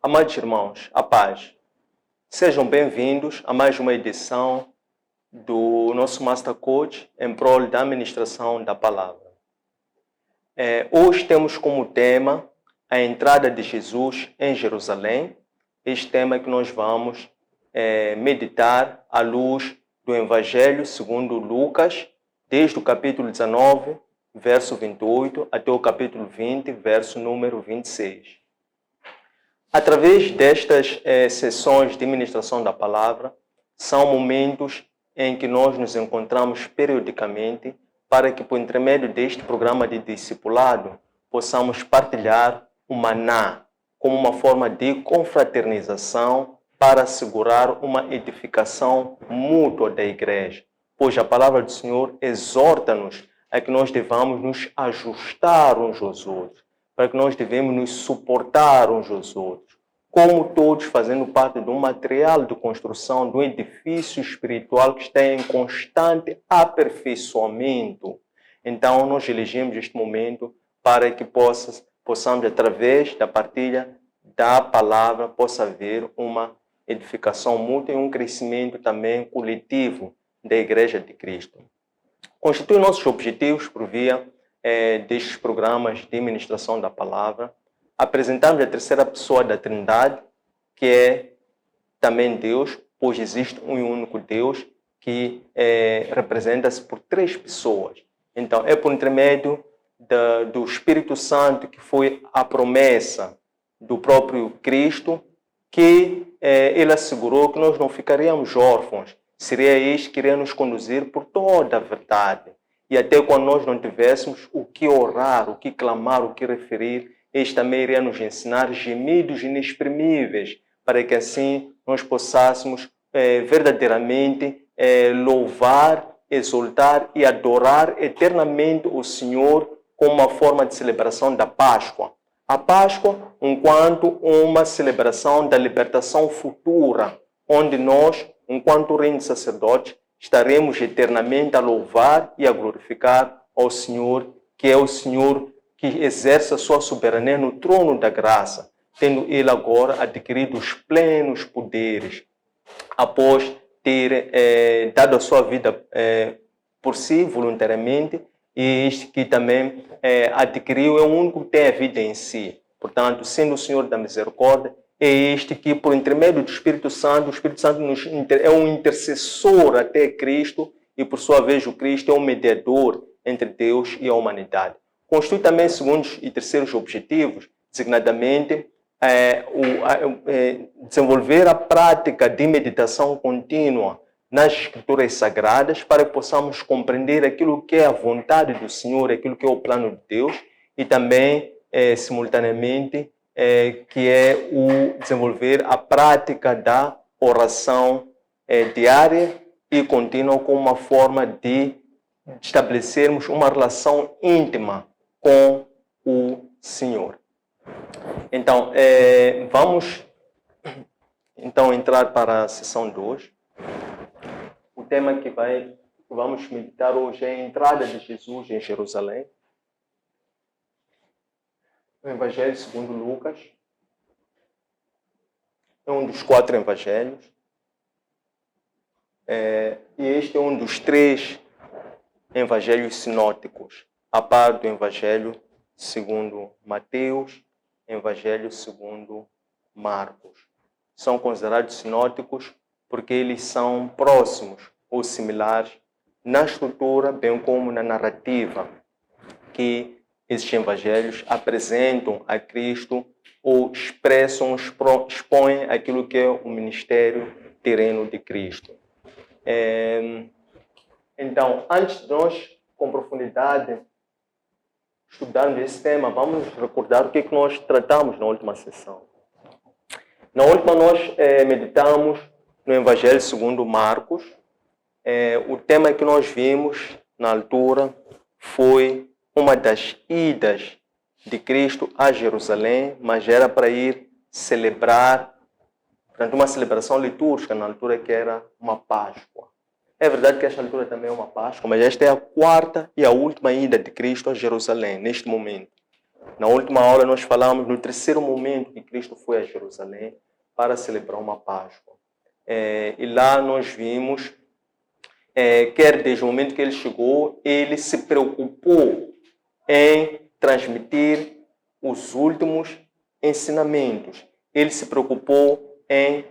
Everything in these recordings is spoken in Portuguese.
Amados irmãos, a paz. Sejam bem-vindos a mais uma edição do nosso Master Coach em prol da administração da palavra. Hoje temos como tema a entrada de Jesus em Jerusalém. Este tema que nós vamos meditar à luz do Evangelho segundo Lucas, desde o capítulo 19, verso 28, até o capítulo 20, verso número 26. Através destas sessões de ministração da palavra, são momentos em que nós nos encontramos periodicamente para que, por intermédio deste programa de discipulado, possamos partilhar o maná como uma forma de confraternização para assegurar uma edificação mútua da igreja, pois a palavra do Senhor exorta-nos a que nós devamos nos ajustar uns aos outros, para que nós devemos nos suportar uns aos outros, como todos fazendo parte de um material de construção de um edifício espiritual que está em constante aperfeiçoamento. Então, nós elegemos este momento para que possamos, através da partilha da palavra, possa haver uma edificação mútua e um crescimento também coletivo da Igreja de Cristo. Constitui nossos objetivos por via destes programas de ministração da palavra. Apresentamos a terceira pessoa da Trindade, que é também Deus, pois existe um único Deus que representa-se por três pessoas. Então, é por intermédio do Espírito Santo, que foi a promessa do próprio Cristo, que ele assegurou que nós não ficaríamos órfãos. Seria este que iria nos conduzir por toda a verdade. E até quando nós não tivéssemos o que orar, o que clamar, o que referir, este também iria nos ensinar gemidos inexprimíveis, para que assim nós possássemos verdadeiramente louvar, exaltar e adorar eternamente o Senhor como uma forma de celebração da Páscoa. A Páscoa enquanto uma celebração da libertação futura, onde nós, enquanto reino de sacerdotes, estaremos eternamente a louvar e a glorificar ao Senhor, que é o Senhor que exerce a sua soberania no trono da graça, tendo ele agora adquirido os plenos poderes, após ter dado a sua vida por si, voluntariamente, e este que também adquiriu é o único que tem a vida em si. Portanto, sendo o Senhor da misericórdia, é este que, por intermédio do Espírito Santo, o Espírito Santo é um intercessor até Cristo, e por sua vez o Cristo é um mediador entre Deus e a humanidade. Constitui também segundos e terceiros objetivos, designadamente desenvolver a prática de meditação contínua nas Escrituras Sagradas, para que possamos compreender aquilo que é a vontade do Senhor, aquilo que é o plano de Deus, e também, simultaneamente, que é o desenvolver a prática da oração diária e contínua como uma forma de estabelecermos uma relação íntima com o Senhor. Então, vamos entrar para a sessão 2. O tema que vamos meditar hoje é a entrada de Jesus em Jerusalém. O Evangelho segundo Lucas é um dos 4 evangelhos. E este é um dos 3 evangelhos sinóticos, a par do Evangelho segundo Mateus, Evangelho segundo Marcos. São considerados sinóticos porque eles são próximos ou similares na estrutura, bem como na narrativa, que esses evangelhos apresentam a Cristo ou expressam, expõem aquilo que é o ministério terreno de Cristo. Então, antes de nós, com profundidade, estudarmos esse tema, vamos recordar o que nós tratamos na última sessão. Na última, nós meditamos no Evangelho segundo Marcos. O tema que nós vimos na altura foi uma das idas de Cristo a Jerusalém, mas era para ir celebrar, portanto, uma celebração litúrgica na altura que era uma Páscoa. É verdade que esta altura também é uma Páscoa, mas esta é a quarta e a última ida de Cristo a Jerusalém, neste momento. Na última aula nós falamos no terceiro momento que Cristo foi a Jerusalém para celebrar uma Páscoa. E lá nós vimos, quer desde o momento que ele chegou, ele se preocupou em transmitir os últimos ensinamentos. Ele se preocupou em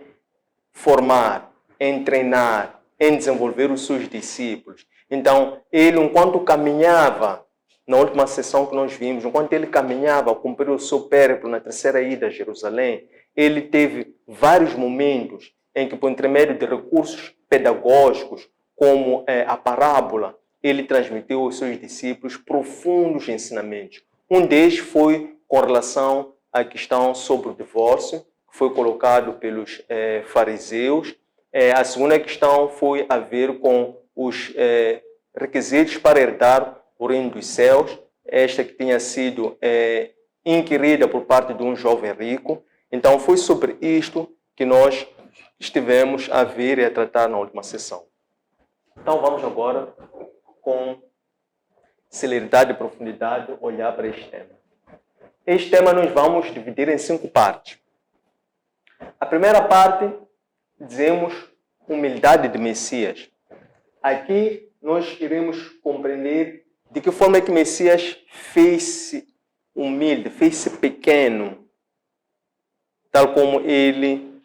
formar, em treinar, em desenvolver os seus discípulos. Então, ele, enquanto caminhava, na última sessão que nós vimos, enquanto ele caminhava a cumprir o seu périplo na terceira ida a Jerusalém, ele teve vários momentos em que, por intermédio de recursos pedagógicos, como a parábola, ele transmitiu aos seus discípulos profundos ensinamentos. Um deles foi com relação à questão sobre o divórcio, que foi colocado pelos fariseus. A segunda questão foi a ver com os requisitos para herdar o reino dos céus, esta que tinha sido inquirida por parte de um jovem rico. Então, foi sobre isto que nós estivemos a ver e a tratar na última sessão. Então, vamos agora, com celeridade e profundidade, olhar para este tema. Este tema nós vamos dividir em 5 partes. A primeira parte, dizemos, humildade de Messias. Aqui nós iremos compreender de que forma é que Messias fez-se humilde, fez-se pequeno, tal como ele,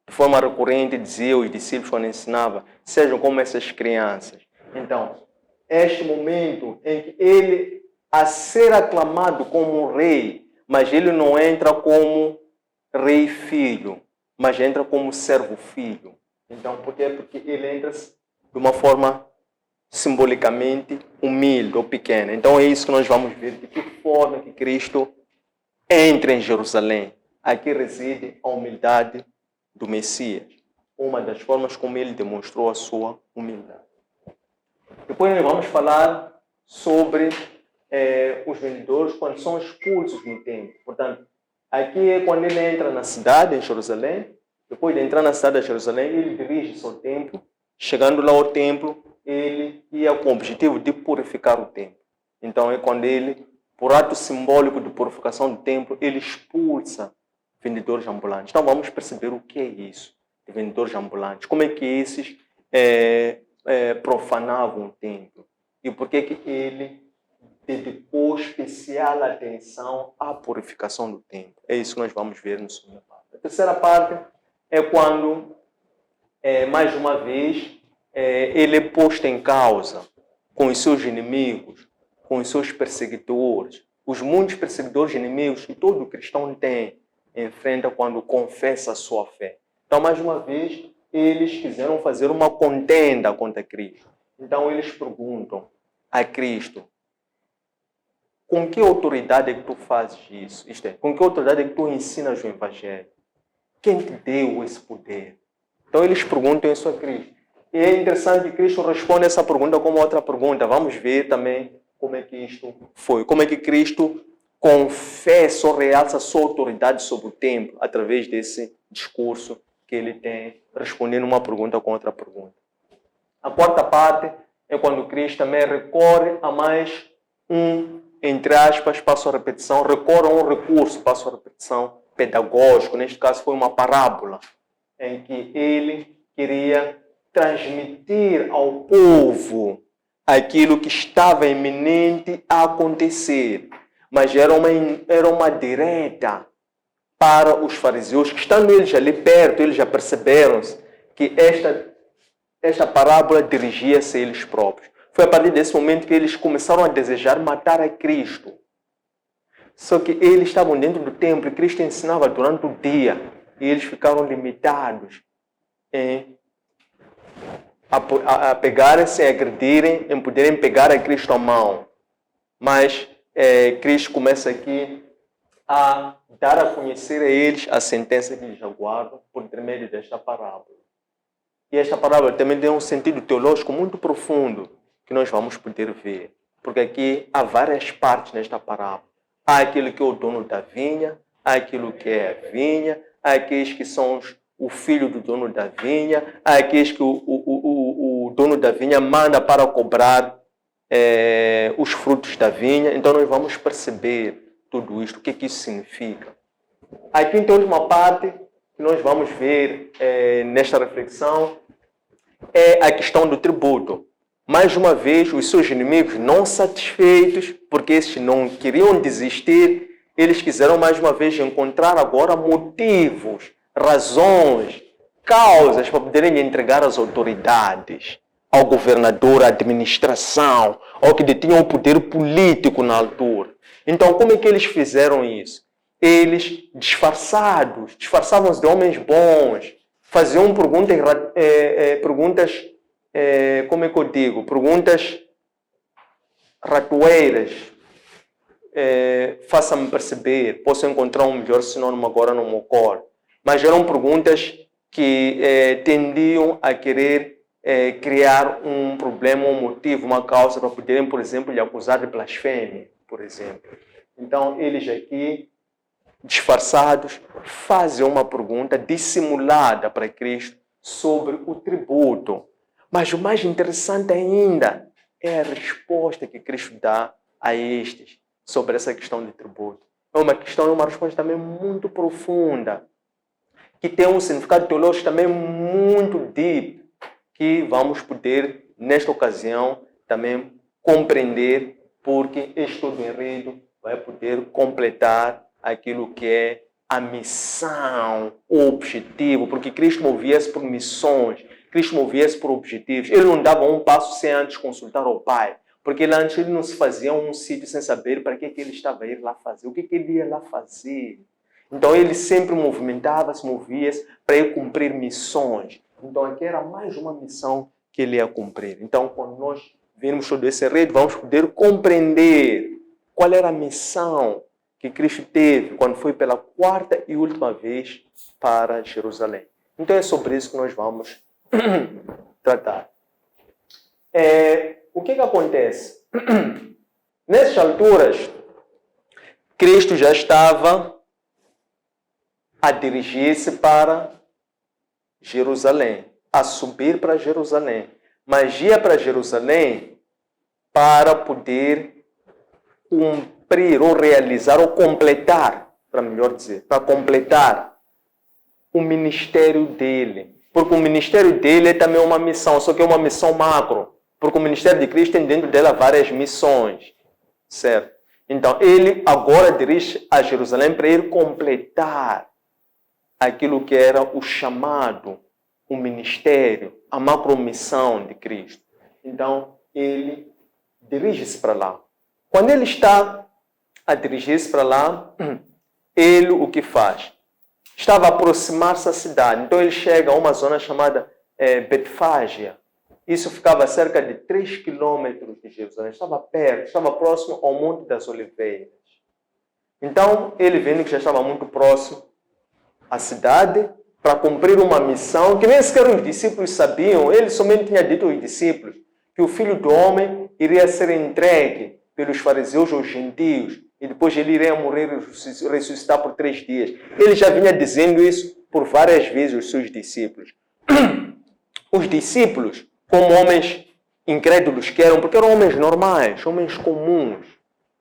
de forma recorrente, dizia os discípulos quando ensinava, sejam como essas crianças. Então, este momento em que ele, a ser aclamado como rei, mas ele não entra como rei-filho, mas entra como servo-filho. Então, por quê? Porque ele entra de uma forma simbolicamente humilde ou pequena. Então, é isso que nós vamos ver, de que forma que Cristo entra em Jerusalém. Aqui reside a humildade do Messias. Uma das formas como ele demonstrou a sua humildade. Depois nós vamos falar sobre os vendedores quando são expulsos no templo. Portanto, aqui é quando ele entra na cidade, em Jerusalém. Depois de entrar na cidade de Jerusalém, ele dirige-se ao templo. Chegando lá ao templo, ele ia com o objetivo de purificar o templo. Então é quando ele, por ato simbólico de purificação do templo, ele expulsa vendedores ambulantes. Então vamos perceber o que é isso, de vendedores ambulantes. Como é que esses profanavam o templo. E por que ele dedicou especial atenção à purificação do templo. É isso que nós vamos ver na segunda parte. A terceira parte é quando, mais uma vez, ele é posto em causa com os seus inimigos, com os seus perseguidores, os muitos perseguidores inimigos que todo cristão tem, enfrenta quando confessa a sua fé. Então, mais uma vez, eles quiseram fazer uma contenda contra Cristo. Então, eles perguntam a Cristo, com que autoridade é que tu fazes isso? Isto é, com que autoridade é que tu ensinas o Evangelho? Quem te deu esse poder? Então, eles perguntam isso a Cristo. E é interessante que Cristo responde essa pergunta como outra pergunta. Vamos ver também como é que isto foi. Como é que Cristo confessa ou realça a sua autoridade sobre o templo através desse discurso que ele tem, respondendo uma pergunta com outra pergunta. A quarta parte é quando Cristo também recorre a mais entre aspas, passo a repetição, recorre a um recurso, passo a repetição, pedagógico. Neste caso foi uma parábola, em que ele queria transmitir ao povo aquilo que estava iminente a acontecer. Mas era uma direta para os fariseus, que estando eles ali perto, eles já perceberam que esta parábola dirigia-se a eles próprios. Foi a partir desse momento que eles começaram a desejar matar a Cristo. Só que eles estavam dentro do templo e Cristo ensinava durante o dia. E eles ficaram limitados a pegarem-se, a agredirem, em poderem pegar a Cristo à mão. Mas Cristo começa aqui a dar a conhecer a eles a sentença que eles aguardam por intermédio desta parábola. E esta parábola também tem um sentido teológico muito profundo que nós vamos poder ver. Porque aqui há várias partes nesta parábola. Há aquele que é o dono da vinha, há aquilo que é a vinha, há aqueles que são o filho do dono da vinha, há aqueles que o dono da vinha manda para cobrar os frutos da vinha. Então nós vamos perceber tudo isto, o que isso significa. Aqui então uma parte que nós vamos ver nesta reflexão é a questão do tributo. Mais uma vez, os seus inimigos não satisfeitos, porque estes não queriam desistir, eles quiseram mais uma vez encontrar agora motivos, razões, causas para poderem entregar às autoridades, ao governador, à administração, ao que detinham o poder político na altura. Então, como é que eles fizeram isso? Eles, disfarçavam-se de homens bons, faziam perguntas, como é que eu digo? Perguntas ratoeiras. Faça-me perceber, posso encontrar um melhor sinônimo agora no meu cor. Mas eram perguntas que tendiam a querer criar um problema, um motivo, uma causa para poderem, por exemplo, lhe acusar de blasfêmia, por exemplo. Então, eles aqui, disfarçados, fazem uma pergunta dissimulada para Cristo sobre o tributo. Mas o mais interessante ainda é a resposta que Cristo dá a estes sobre essa questão de tributo. É uma resposta também muito profunda, que tem um significado teológico também muito deep, que vamos poder, nesta ocasião, também compreender, porque este todo enredo vai poder completar aquilo que é a missão, o objetivo, porque Cristo movia-se por missões, Cristo movia-se por objetivos. Ele não dava um passo sem antes consultar o Pai, porque antes ele não se fazia um sítio sem saber para que ele estava a ir lá fazer, o que ele ia lá fazer. Então ele sempre movimentava-se, movia-se para ir cumprir missões. Então aqui era mais uma missão que ele ia cumprir. Então quando nós virmos todo esse enredo, vamos poder compreender qual era a missão que Cristo teve quando foi pela quarta e última vez para Jerusalém. Então é sobre isso que nós vamos tratar. O que acontece? Nessas alturas, Cristo já estava a dirigir-se para Jerusalém, a subir para Jerusalém. Mas ia para Jerusalém para poder cumprir ou realizar ou completar, para melhor dizer, para completar o ministério dele. Porque o ministério dele é também uma missão, só que é uma missão macro. Porque o ministério de Cristo tem dentro dela várias missões, certo? Então, ele agora dirige a Jerusalém para ir completar aquilo que era o chamado, o ministério, a macromissão de Cristo. Então, ele dirige-se para lá. Quando ele está a dirigir-se para lá, ele o que faz? Estava a aproximar-se da cidade. Então, ele chega a uma zona chamada Betfágia. Isso ficava a cerca de 3 quilômetros de Jerusalém. Estava perto, estava próximo ao Monte das Oliveiras. Então, ele vendo que já estava muito próximo à cidade, para cumprir uma missão que nem sequer os discípulos sabiam. Ele somente tinha dito aos discípulos que o Filho do Homem iria ser entregue pelos fariseus aos gentios e depois ele iria morrer e ressuscitar por 3 dias. Ele já vinha dizendo isso por várias vezes aos seus discípulos. Os discípulos, como homens incrédulos que eram, porque eram homens normais, homens comuns,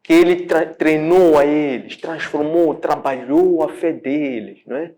que ele treinou a eles, transformou, trabalhou a fé deles, não é?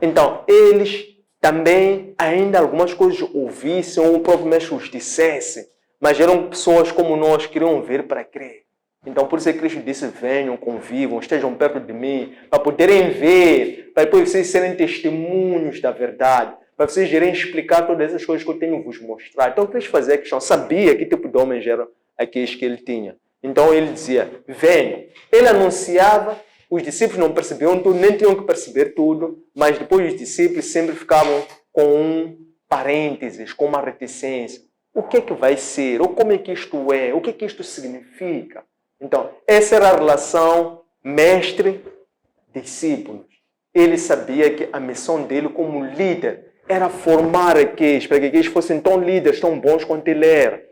Então, eles também ainda algumas coisas ouvissem, ou o próprio mestre os dissesse, mas eram pessoas como nós, que queriam ver para crer. Então, por isso é que Cristo disse, venham, convivam, estejam perto de mim, para poderem ver, para depois vocês serem testemunhos da verdade, para vocês irem explicar todas essas coisas que eu tenho vos mostrar. Então, Cristo fazia a questão, sabia que tipo de homens eram aqueles que ele tinha. Então, ele dizia, venham. Ele anunciava, os discípulos não percebiam tudo, nem tinham que perceber tudo, mas depois os discípulos sempre ficavam com um parênteses, com uma reticência. O que é que vai ser? Ou como é que isto é? O que é que isto significa? Então, essa era a relação mestre-discípulos. Ele sabia que a missão dele como líder era formar aqueles, para que aqueles fossem tão líderes, tão bons quanto ele era.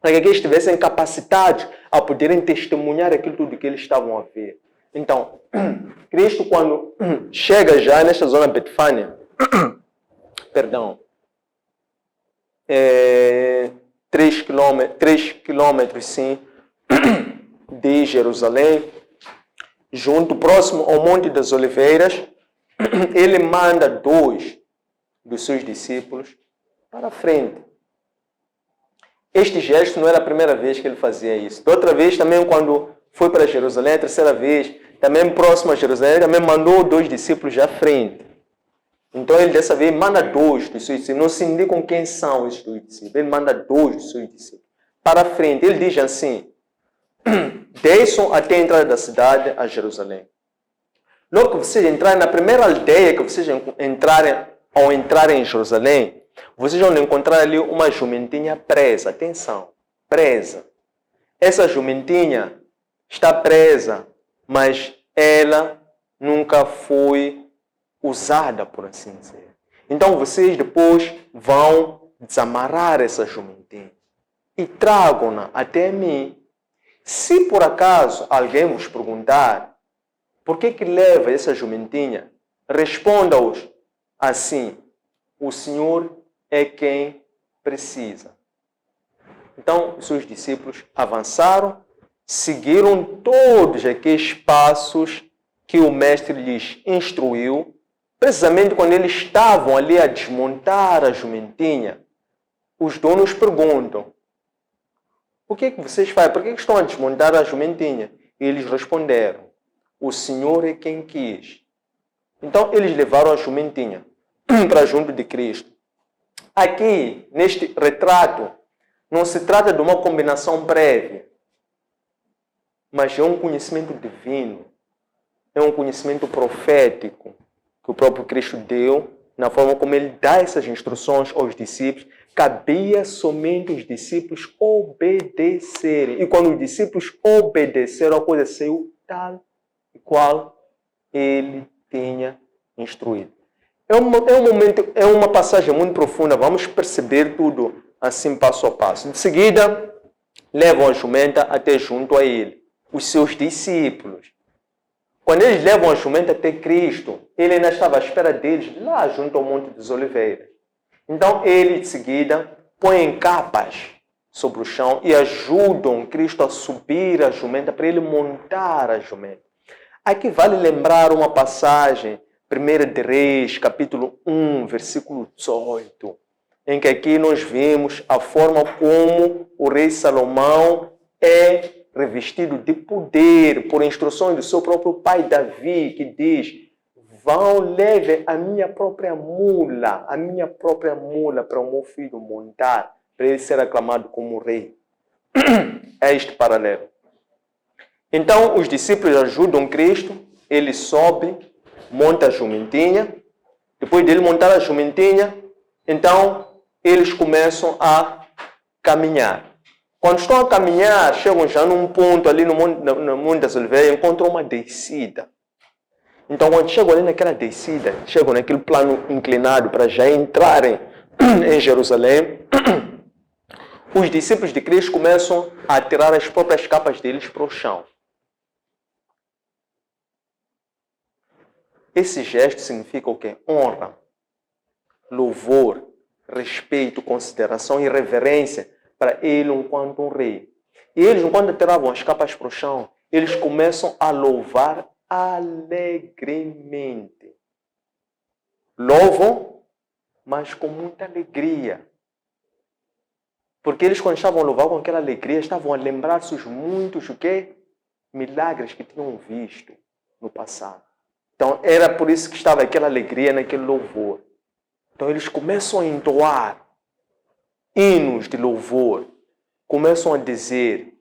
para que eles estivessem capacitados a poderem testemunhar aquilo tudo que eles estavam a ver. Então, Cristo, quando chega já nesta zona Betfânia, perdão, 3 quilômetros, sim, de Jerusalém, próximo ao Monte das Oliveiras, ele manda 2 dos seus discípulos para a frente. Este gesto não era a primeira vez que ele fazia isso. Da outra vez também, quando foi para Jerusalém, a terceira vez, também próximo a Jerusalém, também mandou 2 discípulos à frente. Então ele dessa vez manda 2 dos seus discípulos. Não se indicam quem são esses 2 discípulos. Ele manda 2 dos seus discípulos para a frente. Ele diz assim: desçam até a entrada da cidade a Jerusalém. Logo que vocês entrarem na primeira aldeia que vocês entrarem, ao entrarem em Jerusalém, vocês vão encontrar ali uma jumentinha presa. Atenção, presa. Essa jumentinha está presa, mas ela nunca foi usada, por assim dizer. Então vocês depois vão desamarrar essa jumentinha e tragam-na até mim. Se por acaso alguém vos perguntar por que leva essa jumentinha, responda-os assim: o Senhor é quem precisa. Então, os seus discípulos avançaram, seguiram todos aqueles passos que o mestre lhes instruiu. Precisamente quando eles estavam ali a desmontar a jumentinha, os donos perguntam: o que vocês fazem? Por que estão a desmontar a jumentinha? E eles responderam: o Senhor é quem quis. Então eles levaram a jumentinha para junto de Cristo. Aqui, neste retrato, não se trata de uma combinação prévia, mas é um conhecimento divino, é um conhecimento profético que o próprio Cristo deu, na forma como ele dá essas instruções aos discípulos. Cabia somente os discípulos obedecerem. E quando os discípulos obedeceram, a coisa saiu tal e qual ele tinha instruído. É uma passagem muito profunda. Vamos perceber tudo assim passo a passo. Em seguida, levam a jumenta até junto a ele, os seus discípulos. Quando eles levam a jumenta até Cristo, ele ainda estava à espera deles lá junto ao Monte das Oliveiras. Então ele, de seguida, põe capas sobre o chão e ajudam Cristo a subir a jumenta para ele montar a jumenta. Aqui vale lembrar uma passagem, 1 de Reis, capítulo 1, versículo 18, em que aqui nós vemos a forma como o rei Salomão é revestido de poder por instruções do seu próprio pai Davi, que diz: leve a minha própria mula para o meu filho montar, para ele ser aclamado como rei. É este paralelo. Então, os discípulos ajudam Cristo, ele sobe, monta a jumentinha. Depois dele montar a jumentinha, então, eles começam a caminhar. Quando estão a caminhar, chegam já num ponto ali no Monte das Oliveiras, encontram uma descida. Então, quando chegam ali naquela descida, chegam naquele plano inclinado para já entrarem em Jerusalém, os discípulos de Cristo começam a tirar as próprias capas deles para o chão. Esse gesto significa o quê? Honra, louvor, respeito, consideração e reverência para ele enquanto um rei. E eles, enquanto tiravam as capas para o chão, eles começam a louvar alegremente. Louvam, mas com muita alegria. Porque eles, quando estavam a louvar com aquela alegria, estavam a lembrar-se os muitos milagres que tinham visto no passado. Então, era por isso que estava aquela alegria naquele louvor. Então, eles começam a entoar hinos de louvor. Começam a dizer: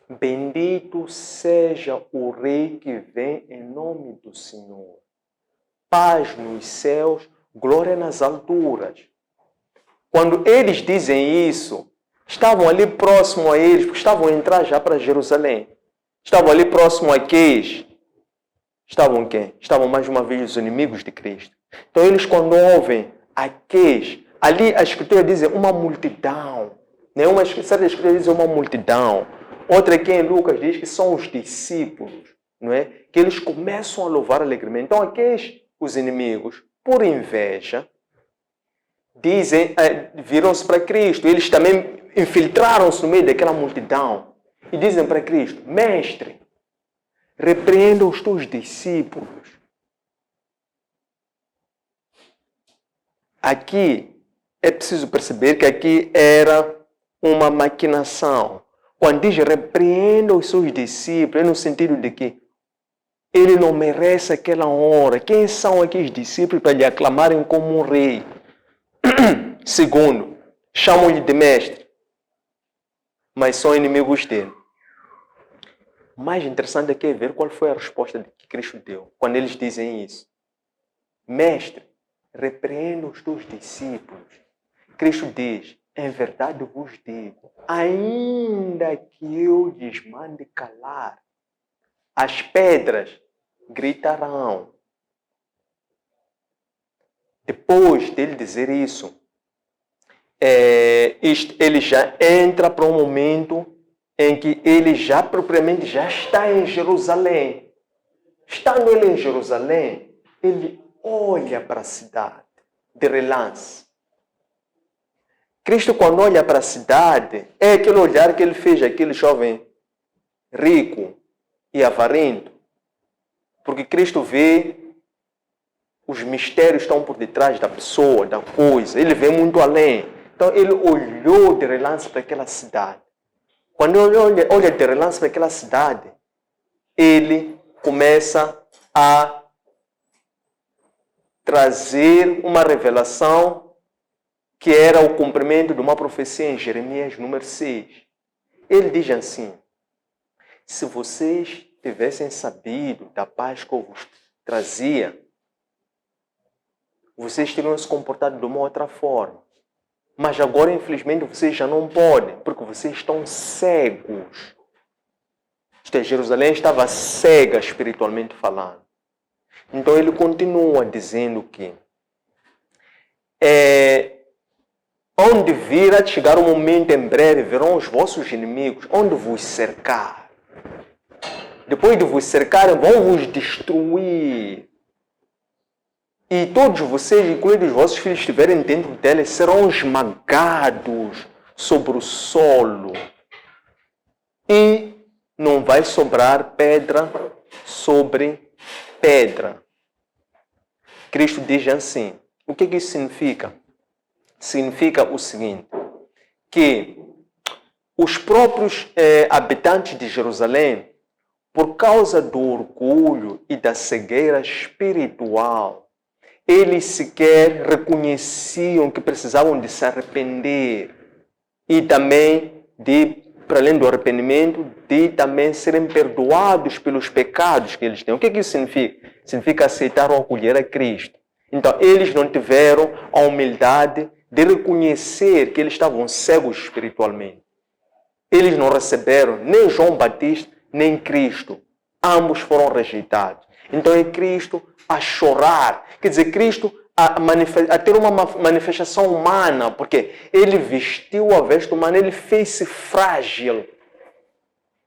bendito seja o Rei que vem em nome do Senhor. Paz nos céus, glória nas alturas. Quando eles dizem isso, estavam ali próximo a eles, porque estavam a entrar já para Jerusalém. Estavam ali próximo a aqueles. Estavam quem? Estavam mais uma vez os inimigos de Cristo. Então eles, quando ouvem aqueles, ali a Escritura diz uma multidão. Certa escritura diz uma multidão. Outra aqui em Lucas diz que são os discípulos, não é? Que eles começam a louvar alegremente. Então, aqueles, os inimigos, por inveja, viram-se para Cristo. Eles também infiltraram-se no meio daquela multidão e dizem para Cristo: Mestre, repreenda os teus discípulos. Aqui é preciso perceber que aqui era uma maquinação. Quando diz repreenda os seus discípulos, é no sentido de que ele não merece aquela honra. Quem são aqueles discípulos para lhe aclamarem como um rei? Segundo, chamam-lhe de mestre, mas são inimigos dele. O mais interessante aqui é ver qual foi a resposta que Cristo deu quando eles dizem isso. Mestre, repreenda os teus discípulos. Cristo diz: em verdade vos digo, ainda que eu lhes mande calar, as pedras gritarão. Depois dele dizer isso, ele já entra para um momento em que ele já propriamente já está em Jerusalém. Estando ele em Jerusalém, ele olha para a cidade de relance. Cristo, quando olha para a cidade, é aquele olhar que ele fez aquele jovem rico e avarento. Porque Cristo vê os mistérios que estão por detrás da pessoa, da coisa. Ele vê muito além. Então, ele olhou de relance para aquela cidade. Quando ele olha de relance para aquela cidade, ele começa a trazer uma revelação que era o cumprimento de uma profecia em Jeremias número 6. Ele diz assim: se vocês tivessem sabido da paz que eu vos trazia, vocês teriam se comportado de uma outra forma. Mas agora, infelizmente, vocês já não podem, porque vocês estão cegos. Jerusalém estava cega espiritualmente falando. Então ele continua dizendo que onde vir a chegar o momento em breve, verão os vossos inimigos, onde vos cercar. Depois de vos cercarem, vão vos destruir. E todos vocês, incluindo os vossos filhos, que estiverem dentro deles, serão esmagados sobre o solo. E não vai sobrar pedra sobre pedra. Cristo diz assim. O que isso significa? Significa o seguinte, que os próprios habitantes de Jerusalém, por causa do orgulho e da cegueira espiritual, eles sequer reconheciam que precisavam de se arrepender e também, para além do arrependimento, de também serem perdoados pelos pecados que eles têm. O que isso significa? Significa aceitar ou acolher a Cristo. Então, eles não tiveram a humildade de reconhecer que eles estavam cegos espiritualmente. Eles não receberam nem João Batista, nem Cristo. Ambos foram rejeitados. Então, é Cristo a chorar. Quer dizer, Cristo a ter uma manifestação humana, porque ele vestiu a veste humana, ele fez-se frágil.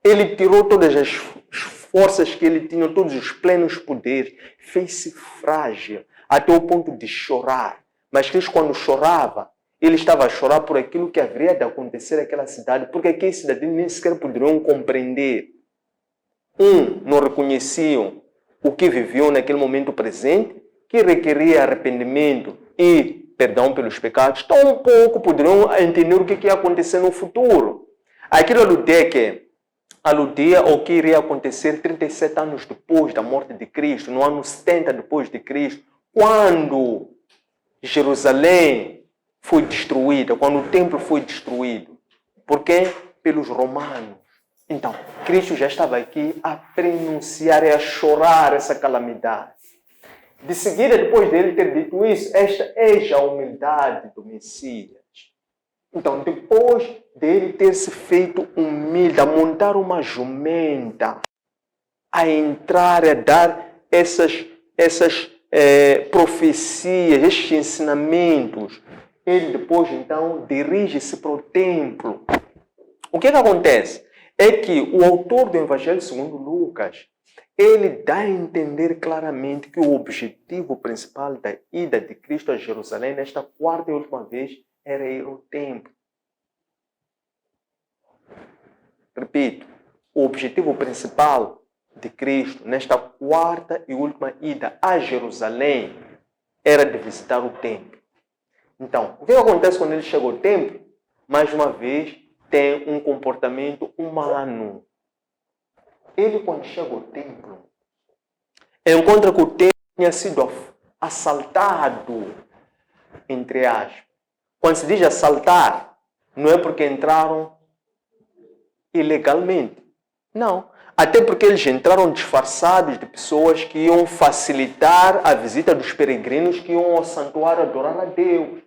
Ele tirou todas as forças que ele tinha, todos os plenos poderes, fez-se frágil, até o ponto de chorar. Mas Cristo, quando chorava, ele estava a chorar por aquilo que haveria de acontecer naquela cidade, porque aqueles cidadãos nem sequer poderiam compreender. Não reconheciam o que viviam naquele momento presente, que requeria arrependimento e perdão pelos pecados, tão pouco poderiam entender o que ia acontecer no futuro. Aquilo aludia ao que iria acontecer 37 anos depois da morte de Cristo, no ano 70 depois de Cristo, quando Jerusalém foi destruída, quando o templo foi destruído. Por quê? Pelos romanos. Então, Cristo já estava aqui a prenunciar e a chorar essa calamidade. De seguida, depois dele ter dito isso, esta é já a humildade do Messias. Então, depois dele ter se feito humilde, a montar uma jumenta, a entrar, a dar essas profecias, estes ensinamentos, ele depois, então, dirige-se para o templo. O que acontece? É que o autor do Evangelho segundo Lucas, ele dá a entender claramente que o objetivo principal da ida de Cristo a Jerusalém, nesta quarta e última vez, era ir ao templo. Repito, o objetivo principal de Cristo, nesta quarta e última ida a Jerusalém, era de visitar o templo. Então, o que acontece quando ele chega ao templo? Mais uma vez, tem um comportamento humano. Ele, quando chega ao templo, encontra que o templo tinha sido assaltado, entre aspas. Quando se diz assaltar, não é porque entraram ilegalmente. Não. Até porque eles entraram disfarçados de pessoas que iam facilitar a visita dos peregrinos que iam ao santuário adorar a Deus.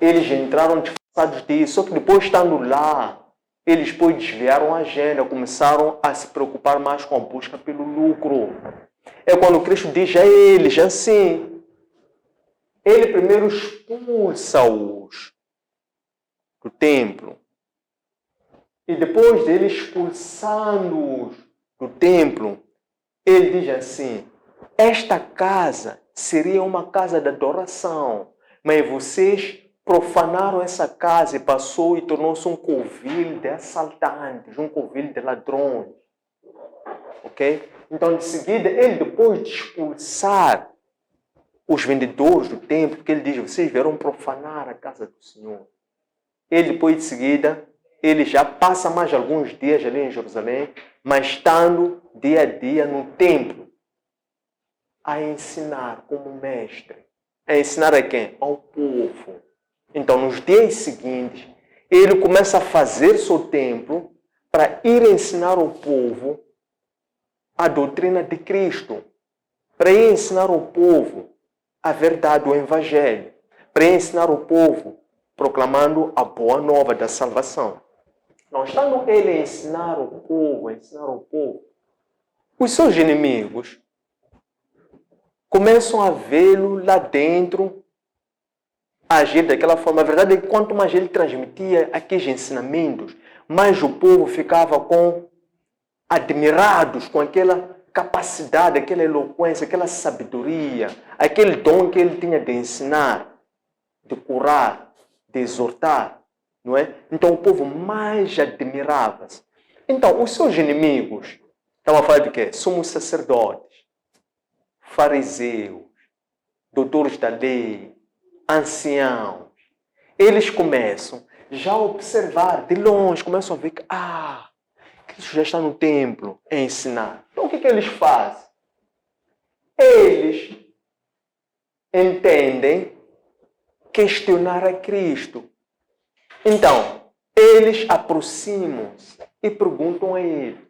Eles entraram disfarçados disso, só que depois, estando lá, eles depois desviaram a agenda, começaram a se preocupar mais com a busca pelo lucro. É quando Cristo diz a eles assim, ele primeiro expulsa-os do templo. E depois dele expulsando-os do templo, ele diz assim, esta casa seria uma casa de adoração, mas vocês profanaram essa casa e passou e tornou-se um covil de assaltantes, um covil de ladrões. Ok? Então, de seguida, ele depois de expulsar os vendedores do templo, porque ele diz, vocês vieram profanar a casa do Senhor. Ele depois de seguida, ele já passa mais alguns dias ali em Jerusalém, mas estando dia a dia no templo, a ensinar como mestre. A ensinar a quem? Ao povo. Então, nos dias seguintes, ele começa a fazer seu templo para ir ensinar ao povo a doutrina de Cristo, para ir ensinar ao povo a verdade, o Evangelho, para ir ensinar ao povo proclamando a boa nova da salvação. Não estando ele a ensinar o povo, os seus inimigos começam a vê-lo lá dentro agir daquela forma. A verdade é que quanto mais ele transmitia aqueles ensinamentos, mais o povo ficava admirados com aquela capacidade, aquela eloquência, aquela sabedoria, aquele dom que ele tinha de ensinar, de curar, de exortar. Não é? Então o povo mais admirava-se. Então, os seus inimigos, estavam a falar de quê? Somos sacerdotes, fariseus, doutores da lei, anciãos. Eles começam já a observar de longe, começam a ver que, Cristo já está no templo a ensinar. Então o que eles fazem? Eles entendem questionar a Cristo. Então, eles aproximam-se e perguntam a ele,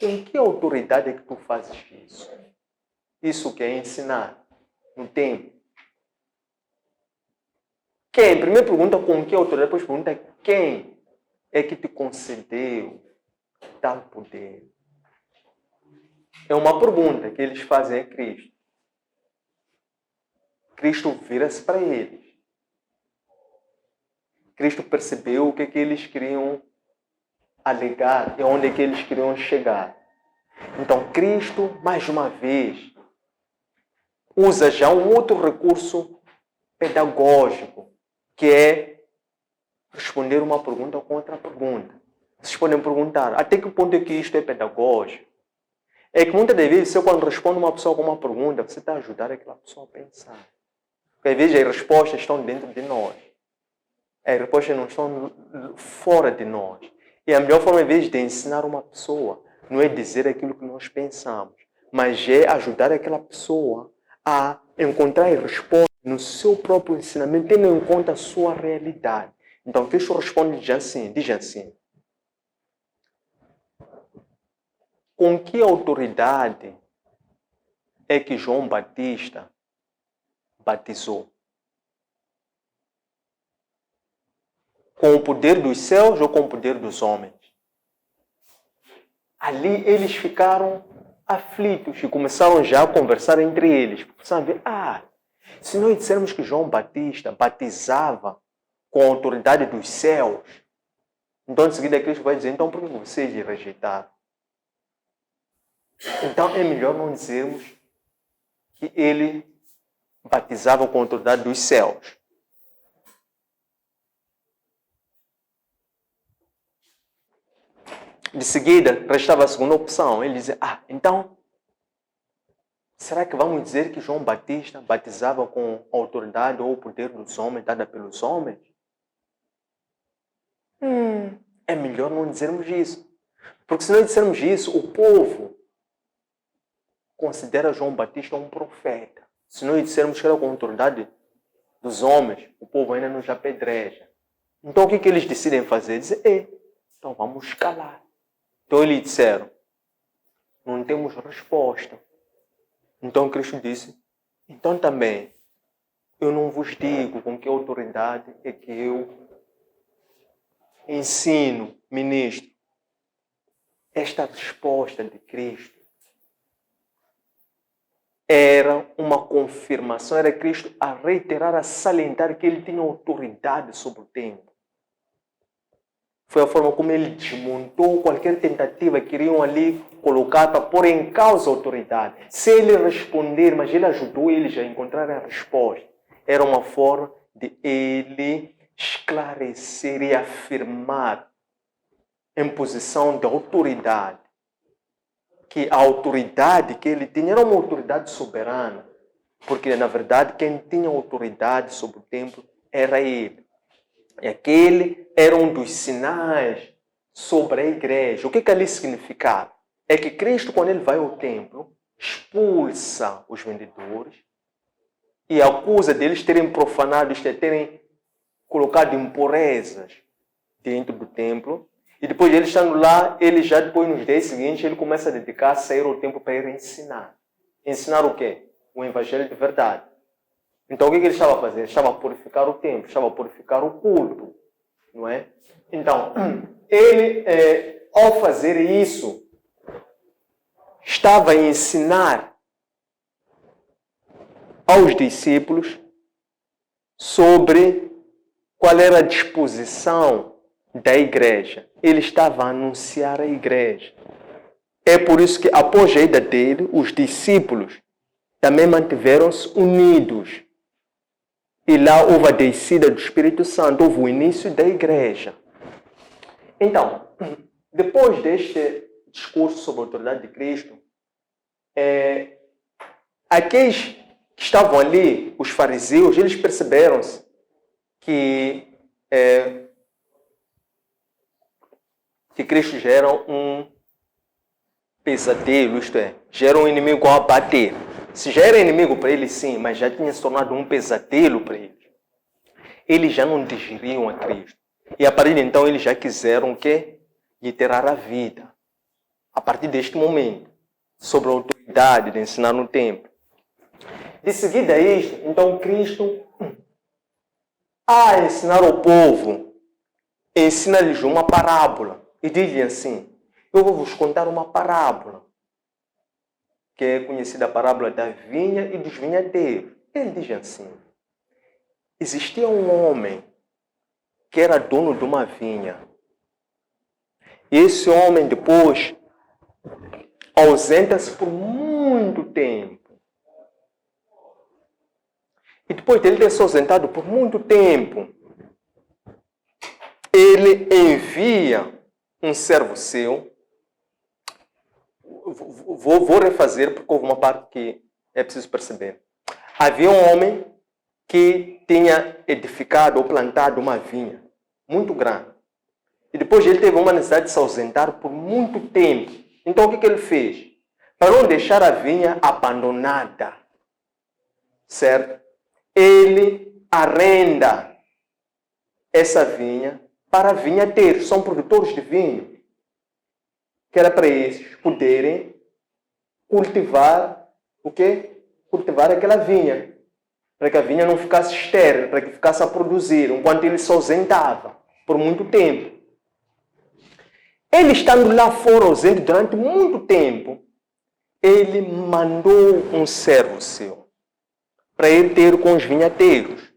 com que autoridade é que tu fazes isso? Isso que é ensinar no templo. Quem? Primeiro pergunta com que autoridade, depois pergunta quem é que te concedeu tal poder. É uma pergunta que eles fazem a Cristo. Cristo vira-se para eles. Cristo percebeu o que eles queriam alegar e onde é que eles queriam chegar. Então, Cristo, mais uma vez, usa já um outro recurso pedagógico, que é responder uma pergunta com outra pergunta. Vocês podem perguntar, até que ponto é que isto é pedagógico? É que muitas das vezes, você quando responde uma pessoa com uma pergunta, você está a ajudar aquela pessoa a pensar. Porque às vezes as respostas estão dentro de nós. As respostas não estão fora de nós. E a melhor forma, às vezes, de ensinar uma pessoa, não é dizer aquilo que nós pensamos, mas é ajudar aquela pessoa a encontrar as respostas no seu próprio ensinamento, tendo em conta a sua realidade. Então, Cristo responde diz assim, com que autoridade é que João Batista batizou? Com o poder dos céus ou com o poder dos homens? Ali eles ficaram aflitos e começaram já a conversar entre eles. Começaram a ver, Se nós dissermos que João Batista batizava com a autoridade dos céus, então em seguida Cristo vai dizer, então por que vocês lhe rejeitaram? Então é melhor não dizermos que ele batizava com a autoridade dos céus. De seguida, restava a segunda opção. Ele dizia, então, será que vamos dizer que João Batista batizava com a autoridade ou o poder dos homens, dada pelos homens? É melhor não dizermos isso. Porque se nós dissermos isso, o povo considera João Batista um profeta. Se nós dissermos que era com a autoridade dos homens, o povo ainda nos apedreja. Então o que eles decidem fazer? Dizem, então vamos calar. Então eles disseram, não temos resposta. Então Cristo disse, então também, eu não vos digo com que autoridade é que eu ensino, ministro. Esta resposta de Cristo era uma confirmação, era Cristo a reiterar, a salientar que ele tinha autoridade sobre o tempo. Foi a forma como ele desmontou qualquer tentativa que queriam ali colocar para pôr em causa a autoridade. Se ele responder, mas ele ajudou eles a encontrar a resposta. Era uma forma de ele esclarecer e afirmar em posição de autoridade. Que a autoridade que ele tinha era uma autoridade soberana. Porque, na verdade, quem tinha autoridade sobre o templo era ele. E aquele era um dos sinais sobre a igreja. O que ali significava? É que Cristo, quando ele vai ao templo, expulsa os vendedores e acusa deles terem profanado, isto é, terem colocado impurezas dentro do templo. E depois de ele estando lá, ele já depois nos dias seguintes, ele começa a dedicar-se a sair ao templo para ir ensinar. Ensinar o quê? O evangelho de verdade. Então o que ele estava a fazer? Ele estava a purificar o templo, estava a purificar o culto. Não é? Então, ele, ao fazer isso, estava a ensinar aos discípulos sobre qual era a disposição da igreja. Ele estava a anunciar a igreja. É por isso que, após a ida dele, os discípulos também mantiveram-se unidos. E lá houve a descida do Espírito Santo, houve o início da igreja. Então, depois deste discurso sobre a autoridade de Cristo, aqueles que estavam ali, os fariseus, eles perceberam-se que Cristo já era um pesadelo, isto é, já era um inimigo a abater. Se já era inimigo para eles, sim, mas já tinha se tornado um pesadelo para eles. Eles já não digeriam a Cristo. E a partir de então, eles já quiseram o quê? Literar a vida. A partir deste momento, sobre a autoridade de ensinar no templo. De seguida a isto, então Cristo, a ensinar ao povo, ensina-lhes uma parábola. E diz-lhe assim, eu vou vos contar uma parábola, que é conhecida a parábola da vinha e dos vinhadeiros. Ele diz assim, existia um homem que era dono de uma vinha. E esse homem depois ausenta-se por muito tempo. E depois dele ter se ausentado por muito tempo, ele envia um servo seu. Vou refazer porque houve uma parte que é preciso perceber. Havia um homem que tinha edificado ou plantado uma vinha muito grande. E depois ele teve uma necessidade de se ausentar por muito tempo. Então o que ele fez? Para não deixar a vinha abandonada, certo? Ele arrenda essa vinha para vinhateiros, são produtores de vinho, que era para eles poderem cultivar o quê? Cultivar aquela vinha, para que a vinha não ficasse estéril, para que ficasse a produzir, enquanto ele se ausentava por muito tempo. Ele estando lá fora ausente durante muito tempo, ele mandou um servo seu para ir ter com os vinhateiros.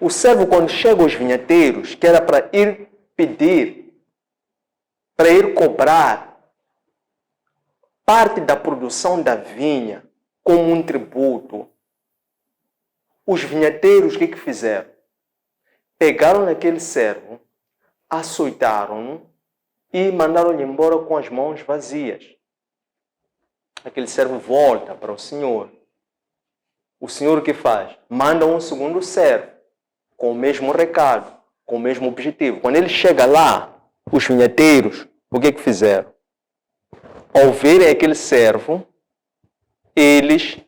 O servo, quando chega aos vinhateiros, que era para ir pedir, para ir cobrar parte da produção da vinha como um tributo, os vinhateiros o que fizeram? Pegaram naquele servo, açoitaram-no e mandaram-lhe embora com as mãos vazias. Aquele servo volta para o Senhor. O Senhor o que faz? Manda um segundo servo, com o mesmo recado, com o mesmo objetivo. Quando ele chega lá, os vinhateiros, o que fizeram? Ao verem aquele servo, eles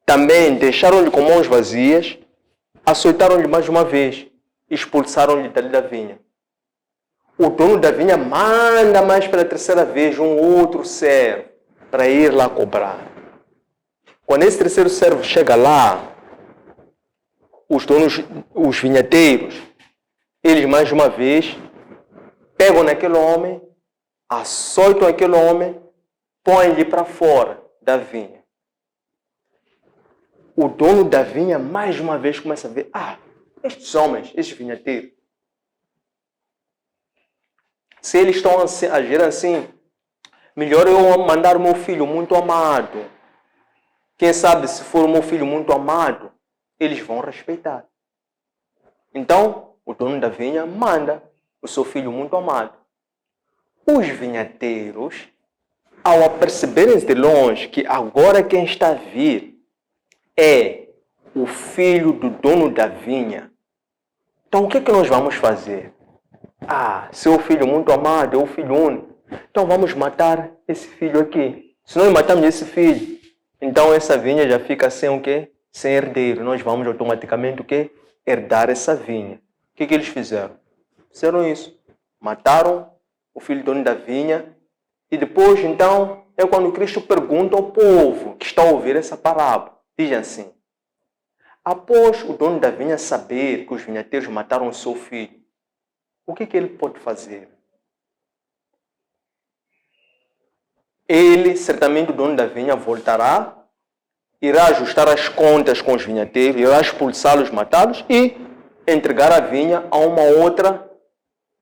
também deixaram-lhe com mãos vazias, açoitaram-lhe mais uma vez, expulsaram-lhe dali da vinha. O dono da vinha manda mais pela terceira vez um outro servo para ir lá cobrar. Quando esse terceiro servo chega lá, os vinhateiros, eles mais uma vez pegam naquele homem, açoitam aquele homem, põem-lhe para fora da vinha. O dono da vinha mais uma vez começa a ver, estes homens, estes vinhateiros, se eles estão a agir assim, melhor eu mandar o meu filho muito amado. Quem sabe, se for o meu filho muito amado, eles vão respeitar. Então, o dono da vinha manda o seu filho muito amado. Os vinhateiros, ao aperceberem de longe que agora quem está a vir é o filho do dono da vinha, então o que nós vamos fazer? Seu filho muito amado, é o filho único. Então vamos matar esse filho aqui. Se nós matarmos esse filho, então essa vinha já fica sem o quê? Sem herdeiro. Nós vamos automaticamente o quê? Herdar essa vinha. O que eles fizeram? Fizeram isso. Mataram o filho do dono da vinha. E depois, então, é quando Cristo pergunta ao povo que está a ouvir essa parábola. Diz assim: após o dono da vinha saber que os vinhateiros mataram o seu filho, o que ele pode fazer? Ele, certamente o dono da vinha, voltará, irá ajustar as contas com os vinhateiros, irá expulsá-los, matá-los e entregar a vinha a uma outra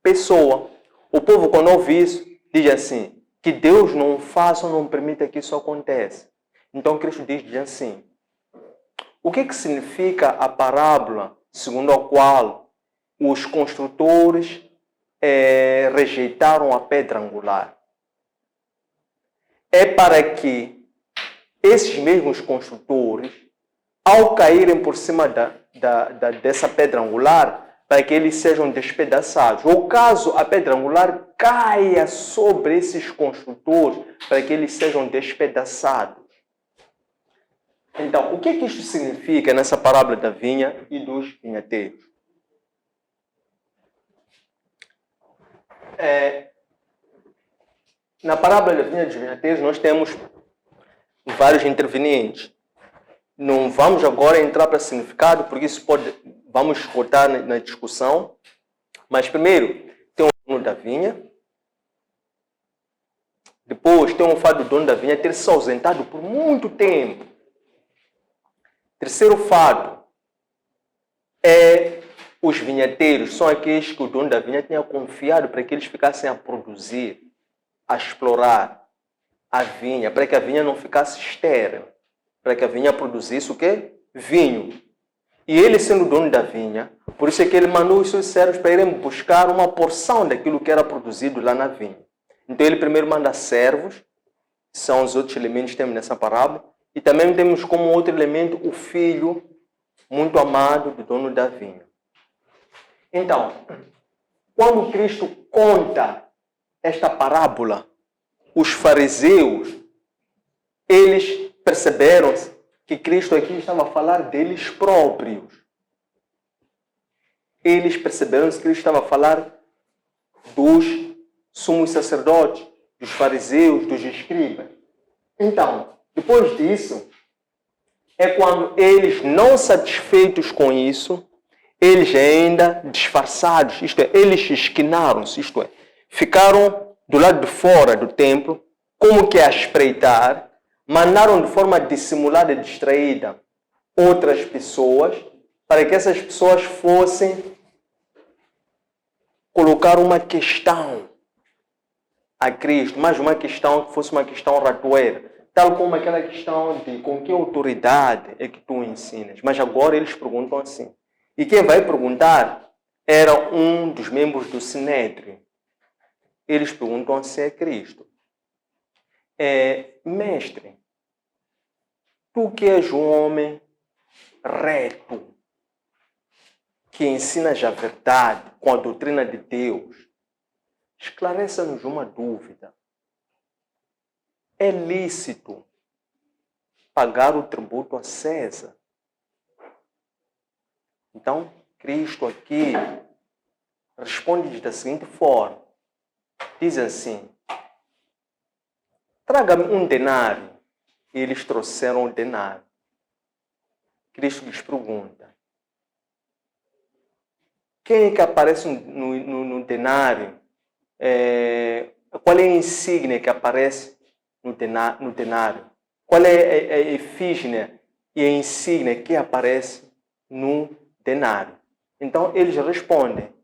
pessoa. O povo, quando ouve isso, diz assim: que Deus não faça ou não permita que isso aconteça. Então Cristo diz assim: o que significa a parábola segundo a qual os construtores rejeitaram a pedra angular? É para que esses mesmos construtores, ao caírem por cima dessa pedra angular, para que eles sejam despedaçados. Ou caso a pedra angular caia sobre esses construtores, para que eles sejam despedaçados. Então, o que isso significa nessa parábola da vinha e dos vinhateiros? Na parábola da vinha e dos vinhateiros, nós temos vários intervenientes. Não vamos agora entrar para significado, porque isso vamos cortar na discussão. Mas primeiro, tem o dono da vinha. Depois, tem o fato do dono da vinha ter se ausentado por muito tempo. Terceiro fato é os vinhateiros, são aqueles que o dono da vinha tinha confiado para que eles ficassem a produzir, a explorar a vinha, para que a vinha não ficasse estéril, para que a vinha produzisse o quê? Vinho. E ele, sendo dono da vinha, por isso é que ele mandou os seus servos para irem buscar uma porção daquilo que era produzido lá na vinha. Então ele primeiro manda servos, são os outros elementos que temos nessa parábola, e também temos como outro elemento o filho muito amado do dono da vinha. Então, quando Cristo conta esta parábola, os fariseus, eles perceberam que Cristo aqui estava a falar deles próprios. Eles perceberam que Cristo estava a falar dos sumos sacerdotes, dos fariseus, dos escribas. Então, depois disso, é quando eles, não satisfeitos com isso, eles ainda disfarçados, isto é, eles esquinaram-se, isto é, ficaram do lado de fora do templo, como que a espreitar, mandaram de forma dissimulada e distraída outras pessoas para que essas pessoas fossem colocar uma questão a Cristo, mas uma questão que fosse uma questão ratoeira, tal como aquela questão de com que autoridade é que tu ensinas. Mas agora eles perguntam assim. E quem vai perguntar era um dos membros do Sinédrio. Eles perguntam se é Cristo. Mestre, tu que és um homem reto, que ensinas a verdade com a doutrina de Deus, esclareça-nos uma dúvida. É lícito pagar o tributo a César? Então, Cristo aqui responde da seguinte forma. Diz assim, traga-me um denário. E eles trouxeram o denário. Cristo lhes pergunta, quem é que aparece no denário? Qual é a insígnia que aparece no denário? Qual é a efígie e a insígnia que aparece no denário? Então, eles respondem,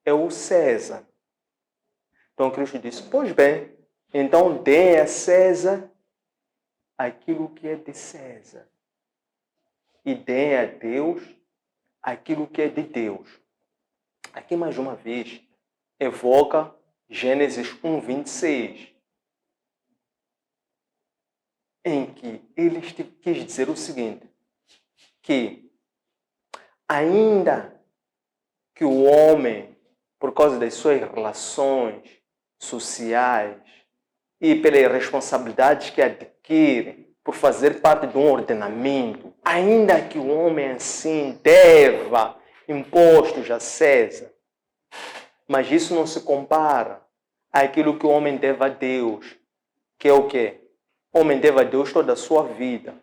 é o César. Então, Cristo disse, pois bem, então dê a César aquilo que é de César. E dê a Deus aquilo que é de Deus. Aqui, mais uma vez, evoca Gênesis 1:26, em que ele quis dizer o seguinte, que ainda que o homem, por causa das suas relações sociais e pelas responsabilidades que adquire por fazer parte de um ordenamento, ainda que o homem assim deva impostos a César, mas isso não se compara àquilo que o homem deve a Deus, que é o quê? O homem deve a Deus toda a sua vida.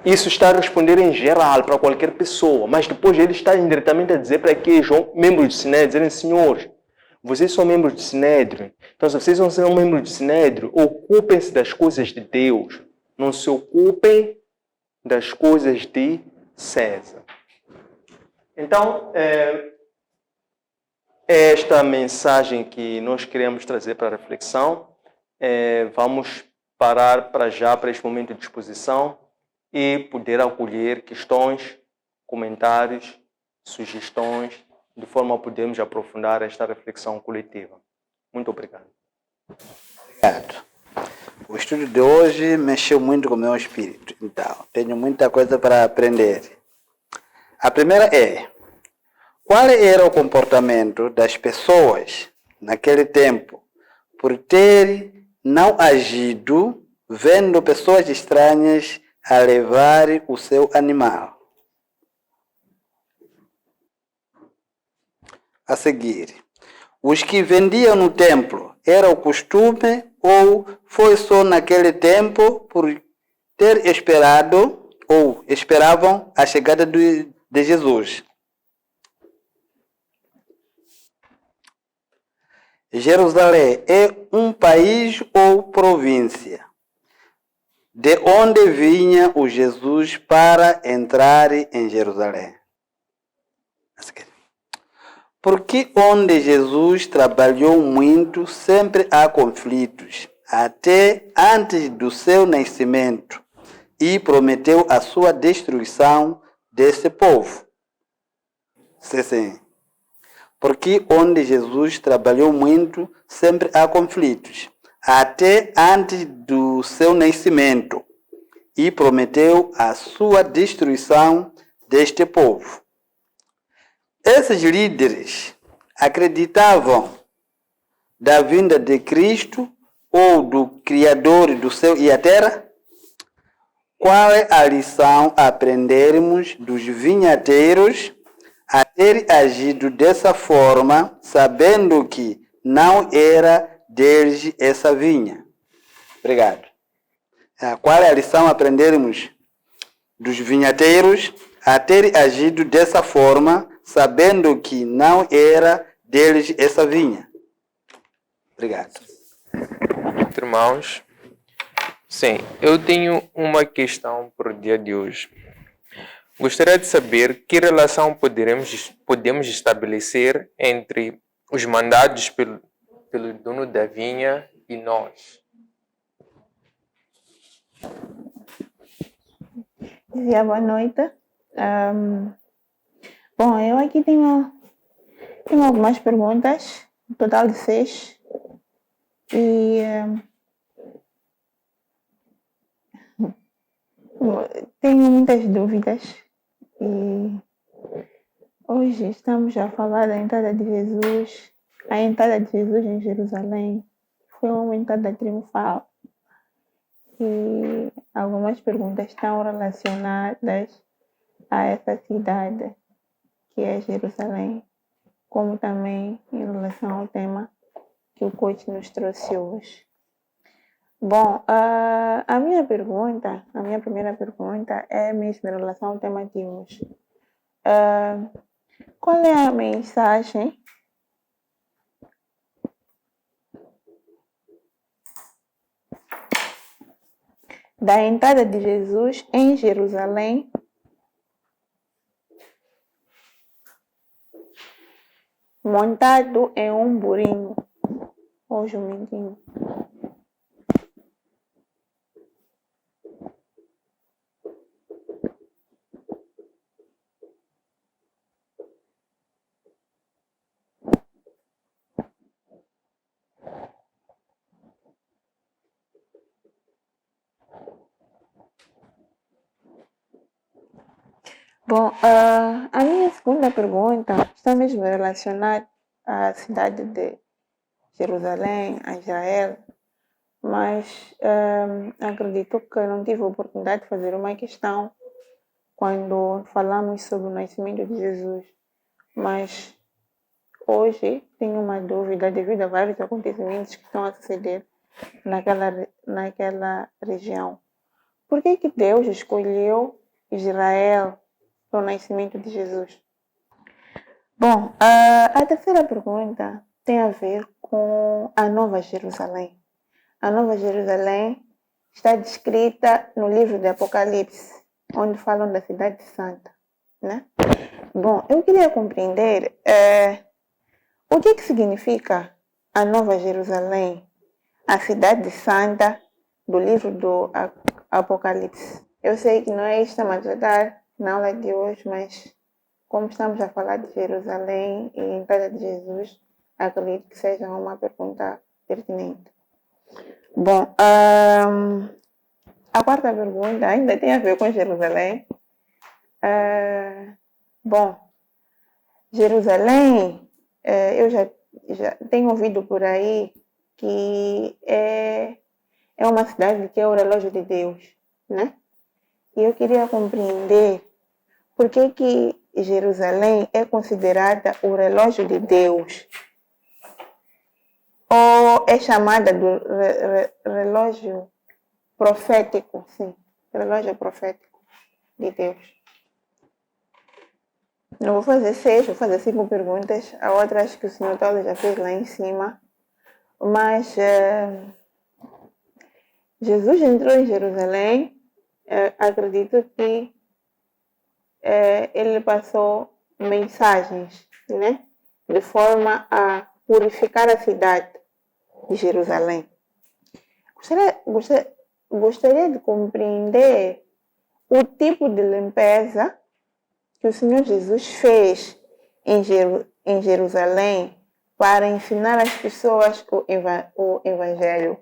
Isso está a responder em geral para qualquer pessoa, mas depois ele está indiretamente a dizer para aqueles membros do Sinédrio, dizerem, senhores, vocês são membros do Sinédrio, então se vocês são membros do Sinédrio, ocupem-se das coisas de Deus, não se ocupem das coisas de César. Então, esta mensagem que nós queremos trazer para a reflexão, vamos parar para já, para este momento de exposição e poder acolher questões, comentários, sugestões, de forma a podermos aprofundar esta reflexão coletiva. Muito obrigado. Obrigado. O estudo de hoje mexeu muito com o meu espírito, então tenho muita coisa para aprender. A primeira é, qual era o comportamento das pessoas naquele tempo por ter não agido vendo pessoas estranhas a levar o seu animal? A seguir, os que vendiam no templo, era o costume ou foi só naquele tempo por ter esperado ou esperavam a chegada de Jesus? Jerusalém é um país ou província? De onde vinha o Jesus para entrar em Jerusalém? Porque onde Jesus trabalhou muito, sempre há conflitos, até antes do seu nascimento, e prometeu a sua destruição desse povo. Sim. Porque onde Jesus trabalhou muito, sempre há conflitos, até antes do seu nascimento, e prometeu a sua destruição deste povo. Esses líderes acreditavam da vinda de Cristo ou do Criador do céu e a terra? Qual é a lição a aprendermos dos vinhateiros a ter agido dessa forma, sabendo que não era deles essa vinha? Obrigado. Qual é a lição a aprendermos dos vinhateiros a ter agido dessa forma, sabendo que não era deles essa vinha? Obrigado. Irmãos, Sim, eu tenho uma questão para o dia de hoje. Gostaria de saber que relação podemos estabelecer entre os mandados pelo dono da vinha e nós. Dizia boa noite. Bom, eu aqui tenho algumas perguntas, um total de 6. E tenho muitas dúvidas. E hoje estamos a falar da entrada de Jesus. A entrada de Jesus em Jerusalém foi uma entrada triunfal. E algumas perguntas estão relacionadas a essa cidade, que é Jerusalém, como também em relação ao tema que o coach nos trouxe hoje. Bom, a minha primeira pergunta é mesmo em relação ao tema de hoje. Qual é a mensagem da entrada de Jesus em Jerusalém montado em um burrinho ou jumentinho? Bom, a minha segunda pergunta está mesmo relacionada à cidade de Jerusalém, a Israel, mas acredito que não tive a oportunidade de fazer uma questão quando falamos sobre o nascimento de Jesus. Mas hoje tenho uma dúvida devido a vários acontecimentos que estão a suceder naquela região. Por que Deus escolheu Israel para o nascimento de Jesus? Bom, a terceira pergunta tem a ver com a Nova Jerusalém. A Nova Jerusalém está descrita no livro de Apocalipse, onde falam da Cidade Santa, né? Bom, eu queria compreender o que significa a Nova Jerusalém, a Cidade Santa do livro do Apocalipse. Eu sei que não é isto que estamos a tratar na aula de hoje, mas como estamos a falar de Jerusalém e entrada de Jesus, acredito que seja uma pergunta pertinente. Bom, a quarta pergunta ainda tem a ver com Jerusalém. Bom, Jerusalém, eu já tenho ouvido por aí que é uma cidade que é o relógio de Deus, né? E eu queria compreender por que Jerusalém é considerada o relógio de Deus, ou é chamada do relógio profético, sim, relógio profético de Deus. Não vou fazer 6, vou fazer 5 perguntas, a outra acho que o senhor Paulo já fez lá em cima, mas Jesus entrou em Jerusalém, acredito que ele passou mensagens, né, de forma a purificar a cidade de Jerusalém. Gostaria de compreender o tipo de limpeza que o Senhor Jesus fez em Jerusalém para ensinar às pessoas o Evangelho.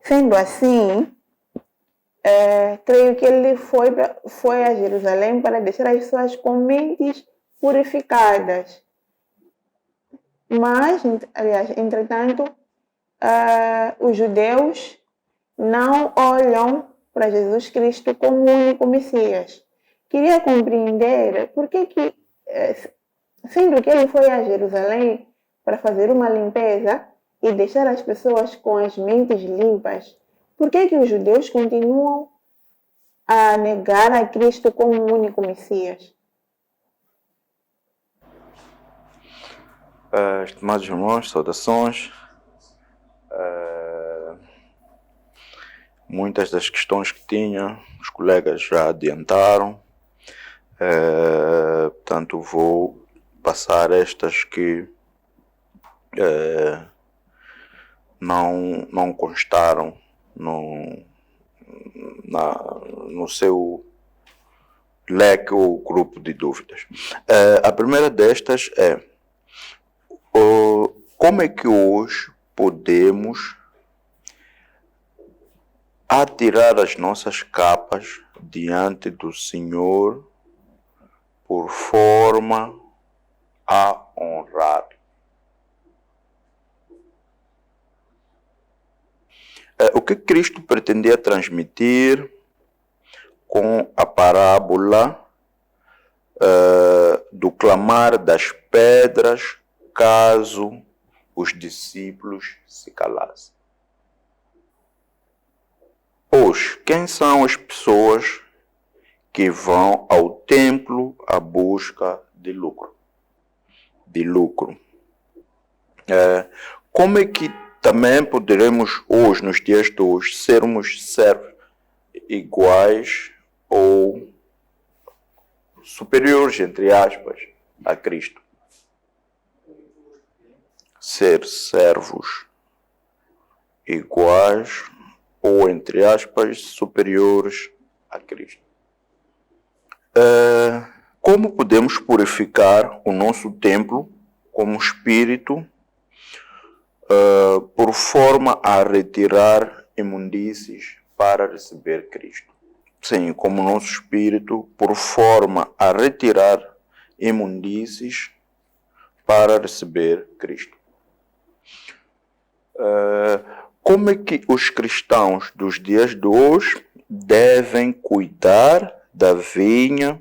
Sendo assim, creio que ele foi a Jerusalém para deixar as pessoas com mentes purificadas. Mas, aliás, entretanto, os judeus não olham para Jesus Cristo como o único Messias. Queria compreender por que, sendo que ele foi a Jerusalém para fazer uma limpeza e deixar as pessoas com as mentes limpas, por que os judeus continuam a negar a Cristo como o único Messias? Estimados irmãos, saudações. Muitas das questões que tinha, os colegas já adiantaram. Portanto, vou passar estas que não constaram no seu leque ou grupo de dúvidas. A primeira destas é como é que hoje podemos atirar as nossas capas diante do Senhor por forma a honrar. O que Cristo pretendia transmitir com a parábola do clamar das pedras caso os discípulos se calassem? Hoje, quem são as pessoas que vão ao templo à busca de lucro? Como é que também poderemos hoje, nos dias de hoje, sermos servos iguais ou superiores, entre aspas, a Cristo? Ser servos iguais ou, entre aspas, superiores a Cristo. Como podemos purificar o nosso templo como espírito por forma a retirar imundícies para receber Cristo? Sim, como nosso espírito por forma a retirar imundícies para receber Cristo. Como é que os cristãos dos dias de hoje devem cuidar da vinha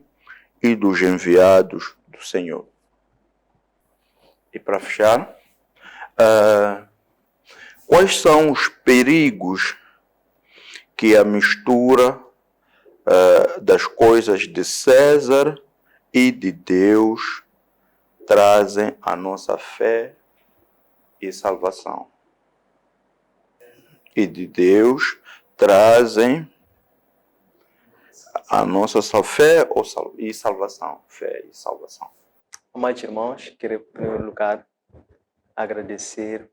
e dos enviados do Senhor? E para fechar, quais são os perigos que a mistura das coisas de César e de Deus trazem à nossa fé e salvação? E de Deus trazem a nossa fé e salvação. Fé e salvação. Amados irmãos, quero, em primeiro lugar, agradecer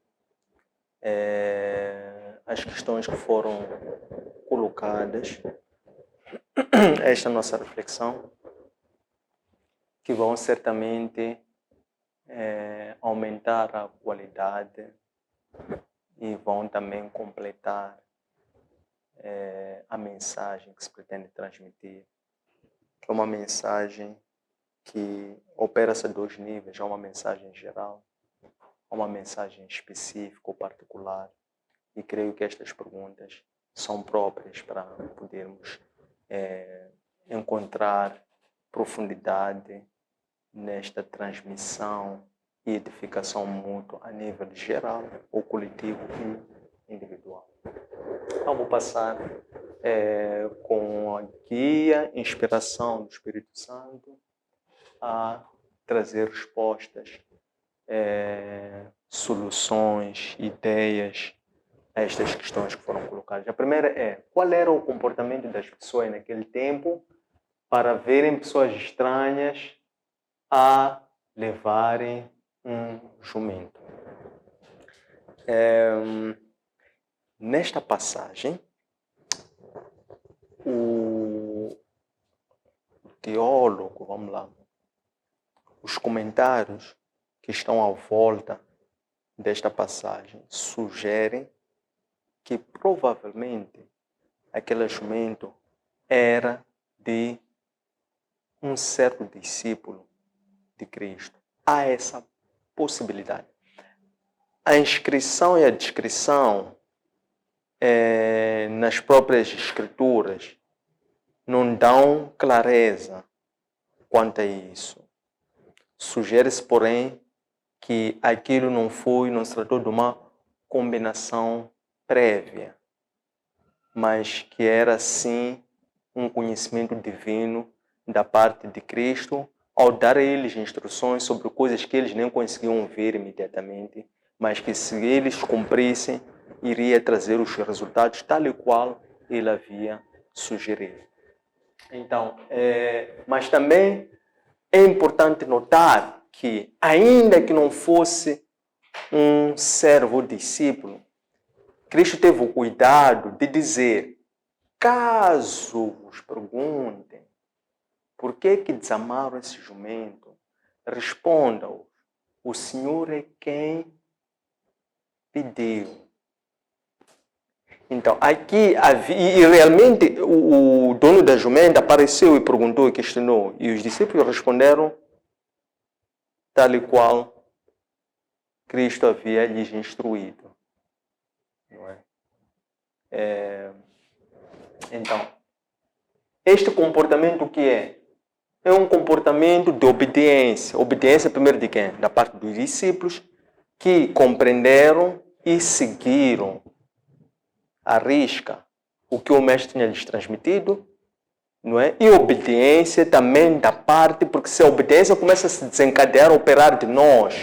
as questões que foram colocadas, esta nossa reflexão, que vão certamente aumentar a qualidade e vão também completar a mensagem que se pretende transmitir, que é uma mensagem que opera-se a dois níveis: é uma mensagem geral, é uma mensagem específica ou particular, e creio que estas perguntas são próprias para podermos encontrar profundidade nesta transmissão e edificação mútua a nível geral, ou coletivo e individual. Então vou passar com a guia, inspiração do Espírito Santo, a trazer respostas, soluções, ideias a estas questões que foram colocadas. A primeira é: qual era o comportamento das pessoas naquele tempo para verem pessoas estranhas a levarem um jumento? Nesta passagem, o teólogo, vamos lá, os comentários que estão à volta desta passagem sugerem que provavelmente aquele jumento era de um certo discípulo de Cristo. Há essa possibilidade. A inscrição e a descrição nas próprias escrituras não dão clareza quanto a isso. Sugere-se, porém, que aquilo não se tratou de uma combinação prévia, mas que era sim um conhecimento divino da parte de Cristo, ao dar a eles instruções sobre coisas que eles nem conseguiam ver imediatamente, mas que, se eles cumprissem, iria trazer os resultados tal e qual ele havia sugerido. Então, mas também é importante notar que, ainda que não fosse um servo ou discípulo, Cristo teve o cuidado de dizer: caso vos perguntem por que desamaram esse jumento, respondam: o Senhor é quem pediu. Então, aqui havia, e realmente o dono da jumenta apareceu e perguntou e questionou, e os discípulos responderam tal e qual Cristo havia lhes instruído. Não é? Então, este comportamento o que é? É um comportamento de obediência. Obediência primeiro de quem? Da parte dos discípulos, que compreenderam e seguiram à risca o que o mestre tinha lhes transmitido, não é? E obediência também da parte, porque se a obediência começa a se desencadear, a operar de nós,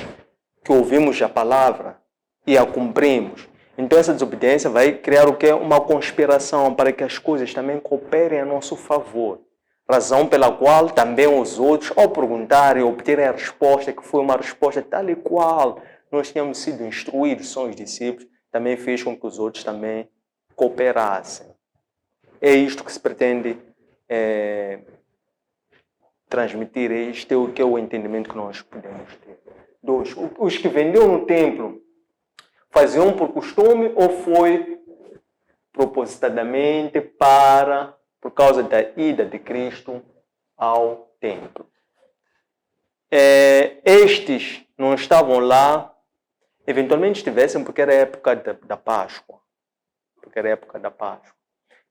que ouvimos a palavra e a cumprimos, então essa desobediência vai criar o quê? Uma conspiração para que as coisas também cooperem a nosso favor. Razão pela qual também os outros, ao perguntarem, obterem a resposta, que foi uma resposta tal e qual nós tínhamos sido instruídos, são os discípulos, também fez com que os outros também cooperassem. É isto que se pretende transmitir. Este é o entendimento que nós podemos ter. 2. Os que vendiam no templo faziam por costume ou foi propositadamente por causa da ida de Cristo ao templo? Estes não estavam lá, eventualmente estivessem porque era a época da Páscoa.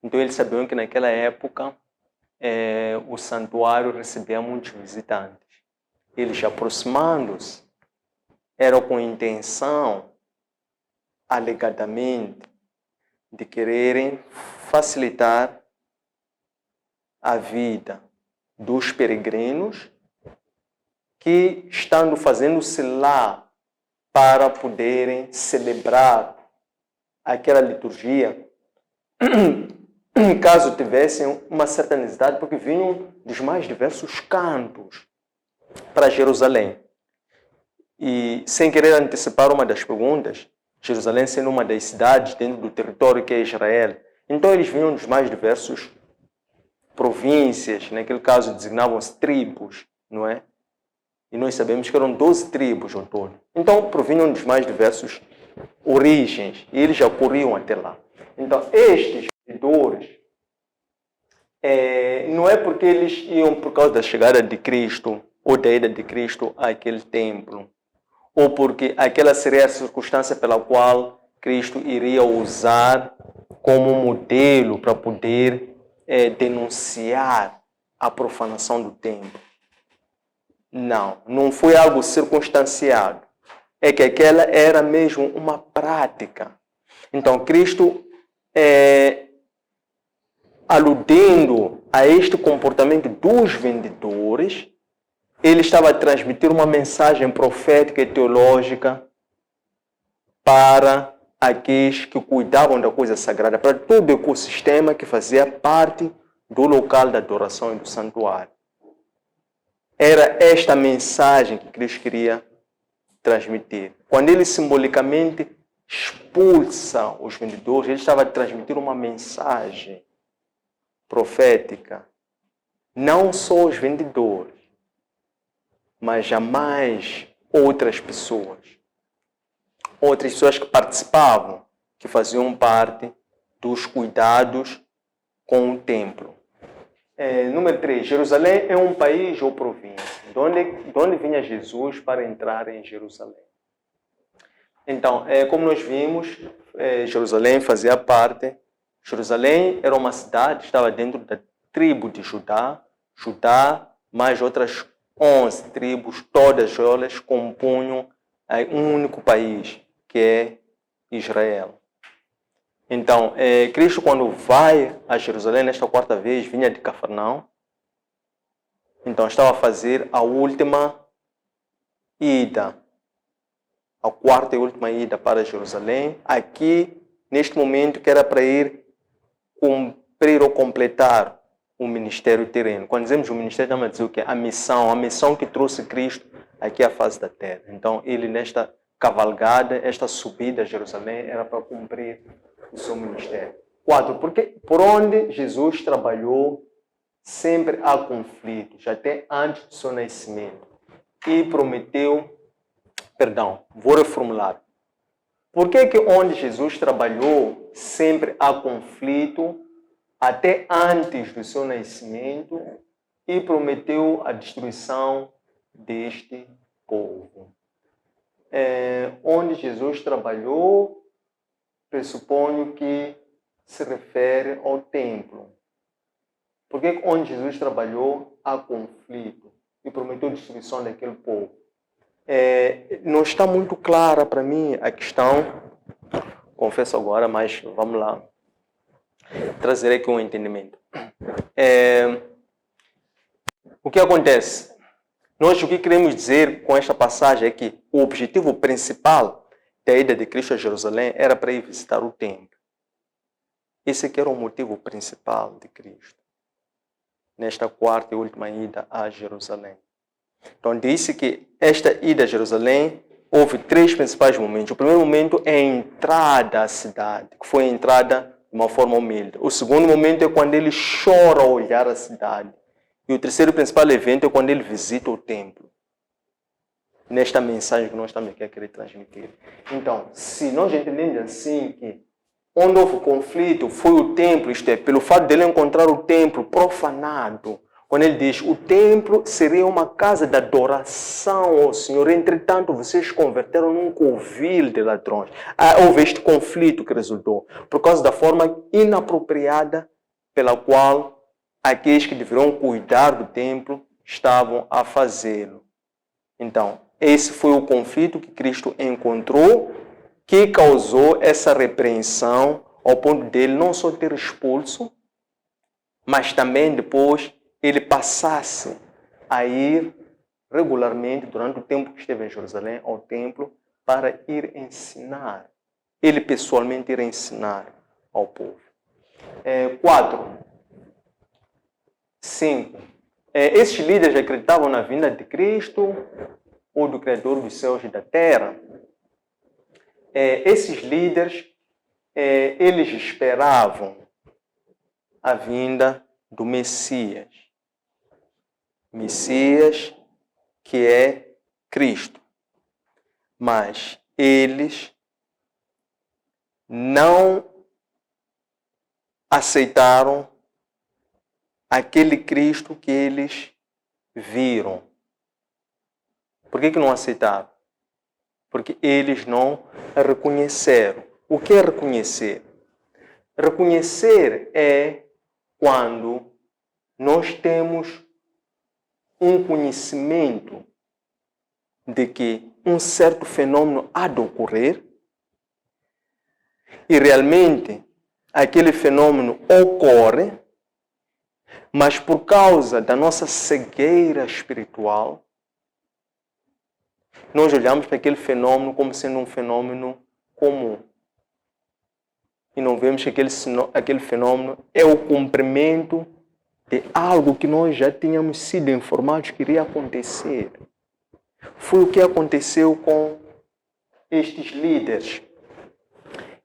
Então eles sabiam que naquela época o santuário recebia muitos visitantes. Eles aproximando-se, eram com intenção, alegadamente, de quererem facilitar a vida dos peregrinos que, estando fazendo-se lá para poderem celebrar aquela liturgia, caso tivessem uma certa necessidade, porque vinham dos mais diversos cantos para Jerusalém. E, sem querer antecipar uma das perguntas, Jerusalém sendo uma das cidades dentro do território que é Israel, então eles vinham dos mais diversos províncias, naquele caso designavam-se tribos, não é? E nós sabemos que eram 12 tribos ao todo. Então provinham dos mais diversos origens, e eles já corriam até lá. Então estes seguidores, não é porque eles iam por causa da chegada de Cristo, ou da ida de Cristo àquele templo, ou porque aquela seria a circunstância pela qual Cristo iria usar como modelo para poder denunciar a profanação do templo. Não foi algo circunstanciado. É que aquela era mesmo uma prática. Então Cristo, aludendo a este comportamento dos vendedores, ele estava a transmitir uma mensagem profética e teológica para aqueles que cuidavam da coisa sagrada, para todo o ecossistema que fazia parte do local da adoração e do santuário. Era esta mensagem que Cristo queria transmitir. Quando ele simbolicamente expulsa os vendedores, ele estava a transmitir uma mensagem profética. Não só os vendedores, mas jamais outras pessoas. Outras pessoas que participavam, que faziam parte dos cuidados com o templo. Número 3. Jerusalém é um país ou província. De onde vinha Jesus para entrar em Jerusalém? Então, como nós vimos, Jerusalém fazia parte. Jerusalém era uma cidade, estava dentro da tribo de Judá. Judá, mais outras 11 tribos, todas elas compunham um único país, que é Israel. Então, Cristo, quando vai a Jerusalém, nesta quarta vez, vinha de Cafarnaum. Então, estava a fazer a última ida, a quarta e última ida para Jerusalém. Aqui, neste momento, que era para ir cumprir ou completar o ministério terreno. Quando dizemos o ministério, estamos a dizer o quê? A missão que trouxe Cristo aqui à face da terra. Então, ele nesta cavalgada, esta subida a Jerusalém, era para cumprir o seu ministério. 4. Por onde Jesus trabalhou, sempre há conflitos, até antes do seu nascimento. E prometeu, vou reformular. Por que onde Jesus trabalhou, sempre há conflito, até antes do seu nascimento, e prometeu a destruição deste povo? Onde Jesus trabalhou, pressuponho que se refere ao templo. Porque onde Jesus trabalhou, há conflito e prometeu a destruição daquele povo. Não está muito clara para mim a questão, confesso agora, mas vamos lá trazer aqui um entendimento. O que acontece? Nós o que queremos dizer com esta passagem é que o objetivo principal da ida de Cristo a Jerusalém era para ir visitar o templo. Esse aqui era o motivo principal de Cristo nesta quarta e última ida a Jerusalém. Então disse que esta ida a Jerusalém houve 3 principais momentos. O primeiro momento é a entrada à cidade, que foi a entrada de uma forma humilde. O segundo momento é quando ele chora ao olhar a cidade. E o terceiro principal evento é quando ele visita o templo. Nesta mensagem que nós estamos aqui a querer transmitir. Então, se nós entendemos assim que onde houve conflito foi o templo, isto é, pelo fato dele encontrar o templo profanado, quando ele diz, o templo seria uma casa de adoração ao Senhor, entretanto vocês converteram num covil de ladrões. Houve este conflito que resultou, por causa da forma inapropriada pela qual aqueles que deveriam cuidar do templo estavam a fazê-lo. Então, esse foi o conflito que Cristo encontrou, que causou essa repreensão ao ponto dele não só ter expulso, mas também depois ele passasse a ir regularmente durante o tempo que esteve em Jerusalém ao templo para ir ensinar. Ele pessoalmente ir ensinar ao povo. 4. 5. Esses líderes acreditavam na vinda de Cristo ou do Criador dos céus e da terra. Esses líderes, eles esperavam a vinda do Messias. Messias que é Cristo. Mas eles não aceitaram aquele Cristo que eles viram. Por que não aceitaram? Porque eles não reconheceram. O que é reconhecer? Reconhecer é quando nós temos um conhecimento de que um certo fenômeno há de ocorrer e realmente aquele fenômeno ocorre, mas por causa da nossa cegueira espiritual, nós olhamos para aquele fenômeno como sendo um fenômeno comum. E não vemos que aquele fenômeno é o cumprimento de algo que nós já tínhamos sido informados que iria acontecer. Foi o que aconteceu com estes líderes.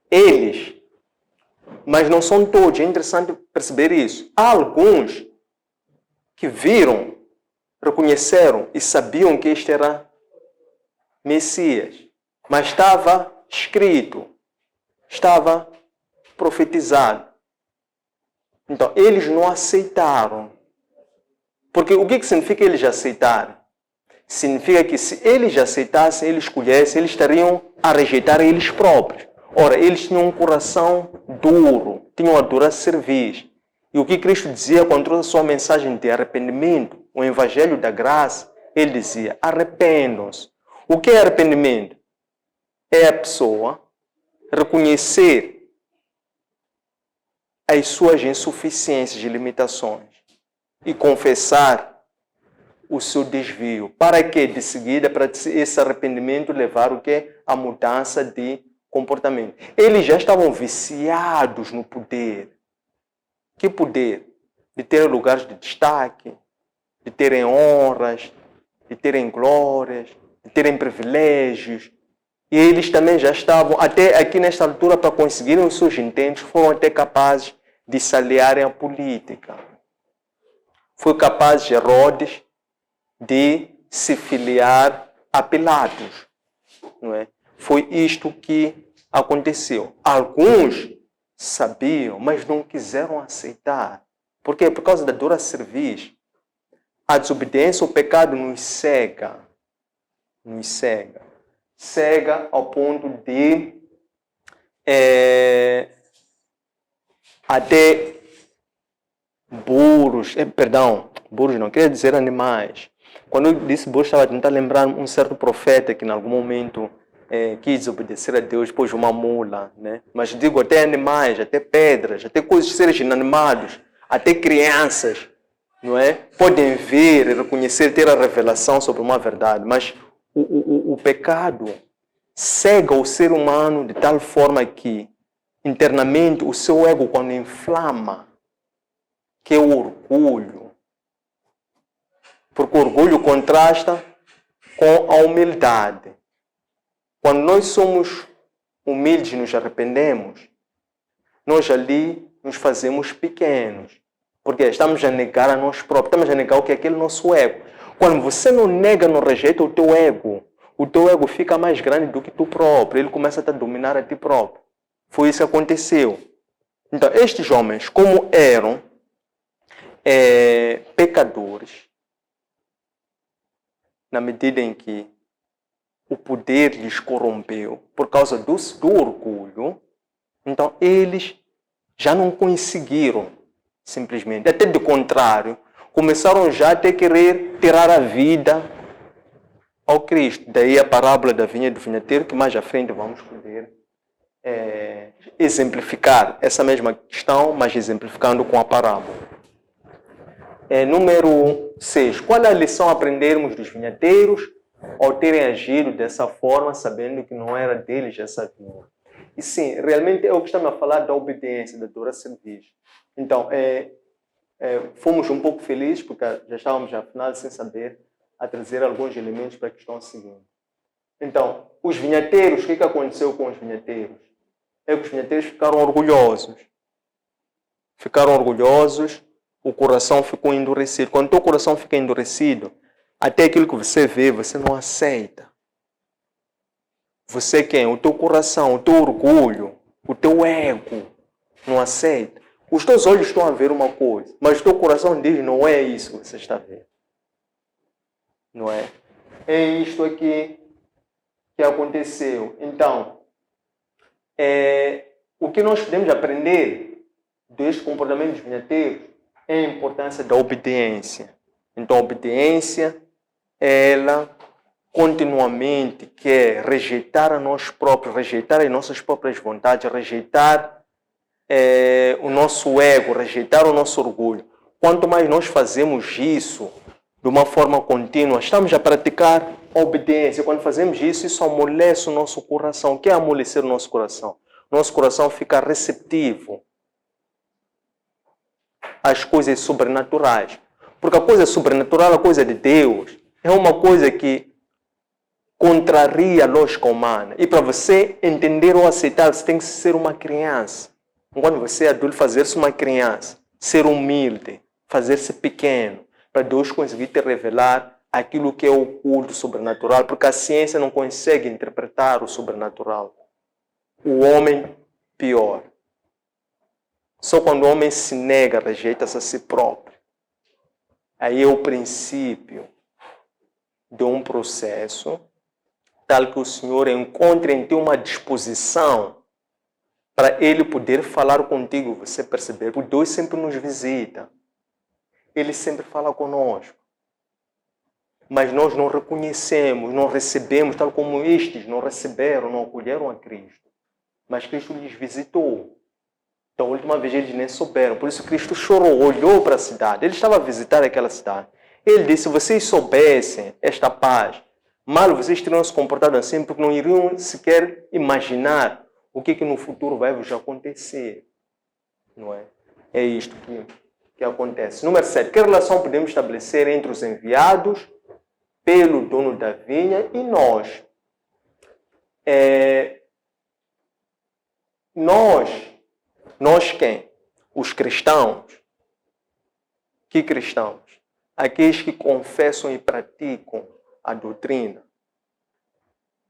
Eles, mas não são todos, é interessante perceber isso. Há alguns que viram, reconheceram e sabiam que este era Messias, mas estava escrito, estava profetizado. Então, eles não aceitaram. Porque o que significa eles aceitarem? Significa que se eles aceitassem, eles escolhessem, eles estariam a rejeitar eles próprios. Ora, eles tinham um coração duro, tinham a dura cerviz. E o que Cristo dizia quando trouxe a sua mensagem de arrependimento, o evangelho da graça, ele dizia, arrependam-se. O que é arrependimento? É a pessoa reconhecer as suas insuficiências e limitações e confessar o seu desvio. Para que, de seguida, para esse arrependimento levar o que? A mudança de comportamento. Eles já estavam viciados no poder. Que poder? De terem lugares de destaque, de terem honras, de terem glórias, de terem privilégios. E eles também já estavam, até aqui nesta altura, para conseguirem os seus intentos, foram até capazes de se aliarem à política. Foi capaz Herodes de se filiar a Pilatos. Não é? Foi isto que aconteceu. Alguns sabiam, mas não quiseram aceitar. Por quê? Por causa da dura cerviz. A desobediência, o pecado nos cega. Nos cega. Cega ao ponto de até burros não, queria dizer animais. Quando eu disse burros, estava a tentar lembrar um certo profeta que em algum momento quis desobedecer a Deus, pôs uma mula, né? Mas digo, até animais, até pedras, até coisas, seres inanimados, até crianças, não é? Podem ver, reconhecer, ter a revelação sobre uma verdade, mas o pecado cega o ser humano de tal forma que internamente o seu ego, quando inflama, que é o orgulho, porque o orgulho contrasta com a humildade. Quando nós somos humildes e nos arrependemos, nós ali nos fazemos pequenos, porque estamos a negar a nós próprios, estamos a negar o que é aquele nosso ego. Quando você não nega, não rejeita o teu ego fica mais grande do que tu próprio, ele começa a te dominar a ti próprio. Foi isso que aconteceu. Então, estes homens, como eram pecadores, na medida em que o poder lhes corrompeu por causa do orgulho, então eles já não conseguiram, simplesmente. Até do contrário, começaram já a querer tirar a vida ao Cristo. Daí a parábola da vinha do vinhateiro, que mais à frente vamos poder exemplificar essa mesma questão, mas exemplificando com a parábola. Número 6. Qual é a lição a aprendermos dos vinhateiros ao terem agido dessa forma, sabendo que não era deles essa vinha? E sim, realmente é o que estamos a falar da obediência, da dura cerviz. Então, fomos um pouco felizes, porque já estávamos, afinal, sem saber, a trazer alguns elementos para a questão seguinte. Então, os vinhateiros, o que aconteceu com os vinhateiros? É que os vinhateiros ficaram orgulhosos. O coração ficou endurecido. Quando o teu coração fica endurecido, até aquilo que você vê, você não aceita. Você quem? O teu coração, o teu orgulho, o teu ego não aceita. Os teus olhos estão a ver uma coisa, mas o teu coração diz, não é isso que você está vendo. Não é? É isto aqui que aconteceu. Então, o que nós podemos aprender deste comportamento dos vinhateiros é a importância da obediência. Então, a obediência, ela continuamente quer rejeitar a nós próprios, rejeitar as nossas próprias vontades, rejeitar o nosso ego, rejeitar o nosso orgulho. Quanto mais nós fazemos isso de uma forma contínua, estamos a praticar a obediência. Quando fazemos isso, isso amolece o nosso coração. O que é amolecer o nosso coração? Nosso coração fica receptivo às coisas sobrenaturais. Porque a coisa sobrenatural, a coisa de Deus, é uma coisa que contraria a lógica humana. E para você entender ou aceitar, você tem que ser uma criança. Quando você é adulto, fazer-se uma criança, ser humilde, fazer-se pequeno, para Deus conseguir te revelar aquilo que é oculto, sobrenatural, porque a ciência não consegue interpretar o sobrenatural. O homem, pior. Só quando o homem se nega, rejeita-se a si próprio. Aí é o princípio de um processo tal que o Senhor encontre em ti uma disposição para Ele poder falar contigo, você perceber. Porque Deus sempre nos visita. Ele sempre fala conosco. Mas nós não reconhecemos, não recebemos, tal como estes não receberam, não acolheram a Cristo. Mas Cristo lhes visitou. Então, a última vez eles nem souberam. Por isso Cristo chorou, olhou para a cidade. Ele estava a visitar aquela cidade. Ele disse, se vocês soubessem esta paz, mal vocês teriam se comportado assim, porque não iriam sequer imaginar o que no futuro vai vos acontecer. Não é? É isto que acontece. Número 7. Que relação podemos estabelecer entre os enviados pelo dono da vinha e nós? Nós quem? Os cristãos. Que cristãos? Aqueles que confessam e praticam a doutrina.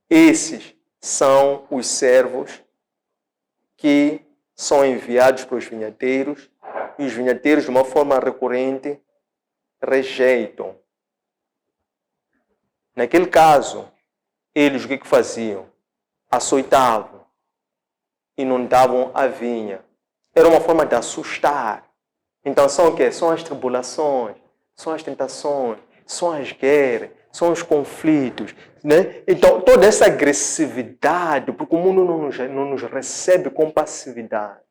Esses são os servos que são enviados para os vinhateiros e os vinhateiros, de uma forma recorrente, rejeitam. Naquele caso, eles o que faziam? Açoitavam e não davam a vinha. Era uma forma de assustar. Então são o quê? São as tribulações, são as tentações, são as guerras, são os conflitos. Né? Então toda essa agressividade, porque o mundo não nos recebe com passividade.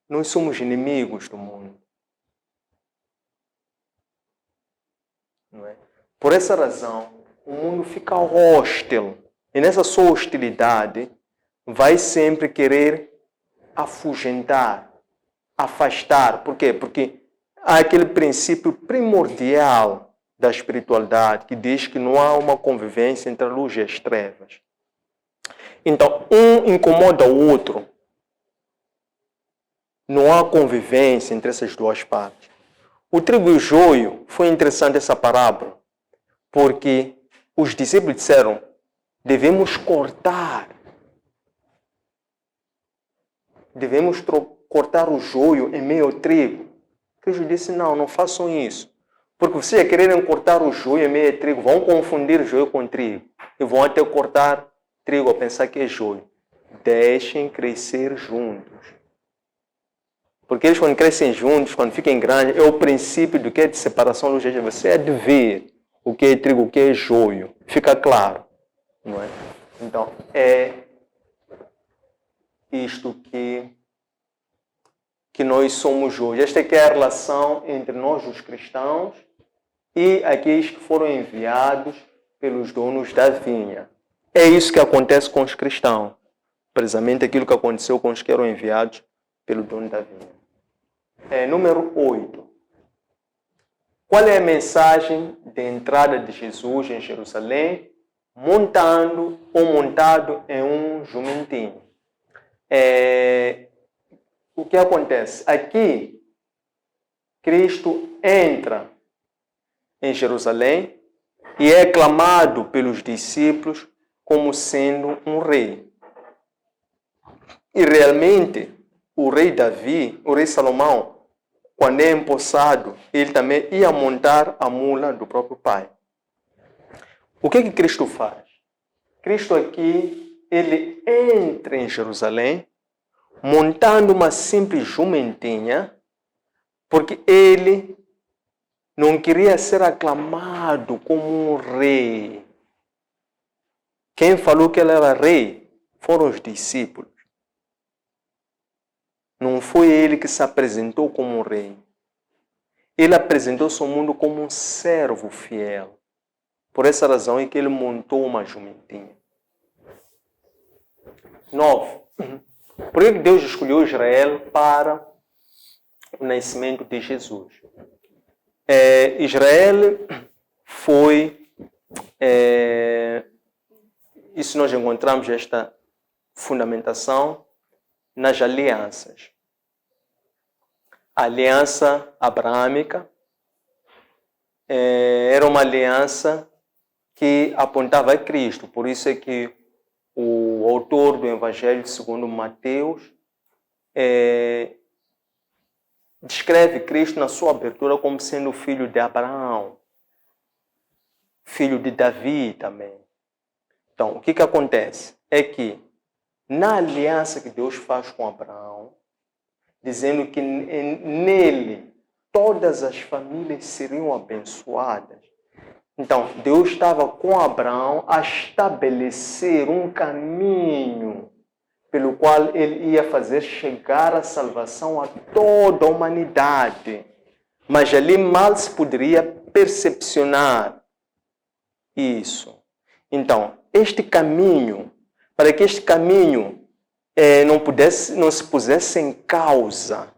Nós somos inimigos do mundo. Não é? Por essa razão, o mundo fica hostil. E nessa sua hostilidade, vai sempre querer afugentar, afastar. Por quê? Porque há aquele princípio primordial da espiritualidade que diz que não há uma convivência entre a luz e as trevas. Então, um incomoda o outro. Não há convivência entre essas duas partes. O trigo e o joio, foi interessante essa parábola, porque os discípulos disseram, devemos cortar o joio em meio ao trigo. Cristo disse, não façam isso. Porque vocês quererem cortar o joio em meio ao trigo, vão confundir joio com trigo. E vão até cortar trigo a pensar que é joio. Deixem crescer juntos. Porque eles quando crescem juntos, quando ficam grandes, é o princípio do que é de separação luz. Você é de ver o que é trigo, o que é joio. Fica claro. Não é? Então, é isto que nós somos hoje. Esta é que é a relação entre nós, os cristãos, e aqueles que foram enviados pelos donos da vinha. É isso que acontece com os cristãos. Precisamente aquilo que aconteceu com os que eram enviados pelo dono da vinha. Número 8. Qual é a mensagem de entrada de Jesus em Jerusalém, montado em um jumentinho? O que acontece? Aqui, Cristo entra em Jerusalém e é aclamado pelos discípulos como sendo um rei. E realmente, o rei Davi, o rei Salomão, quando é empossado, ele também ia montar a mula do próprio pai. O que Cristo faz? Cristo aqui, ele entra em Jerusalém, montando uma simples jumentinha, porque ele não queria ser aclamado como um rei. Quem falou que ele era rei foram os discípulos. Não foi ele que se apresentou como um rei. Ele apresentou-se ao mundo como um servo fiel. Por essa razão é que ele montou uma jumentinha. 9. Por que Deus escolheu Israel para o nascimento de Jesus? Israel foi... isso nós encontramos esta fundamentação nas alianças. A aliança abraâmica era uma aliança que apontava a Cristo. Por isso é que o autor do Evangelho segundo Mateus descreve Cristo na sua abertura como sendo filho de Abraão, filho de Davi também. Então, o que acontece? É que na aliança que Deus faz com Abraão, dizendo que nele todas as famílias seriam abençoadas. Então, Deus estava com Abraão a estabelecer um caminho pelo qual ele ia fazer chegar a salvação a toda a humanidade. Mas ali mal se poderia percepcionar isso. Então, este caminho, para que este caminho não se pusesse em causa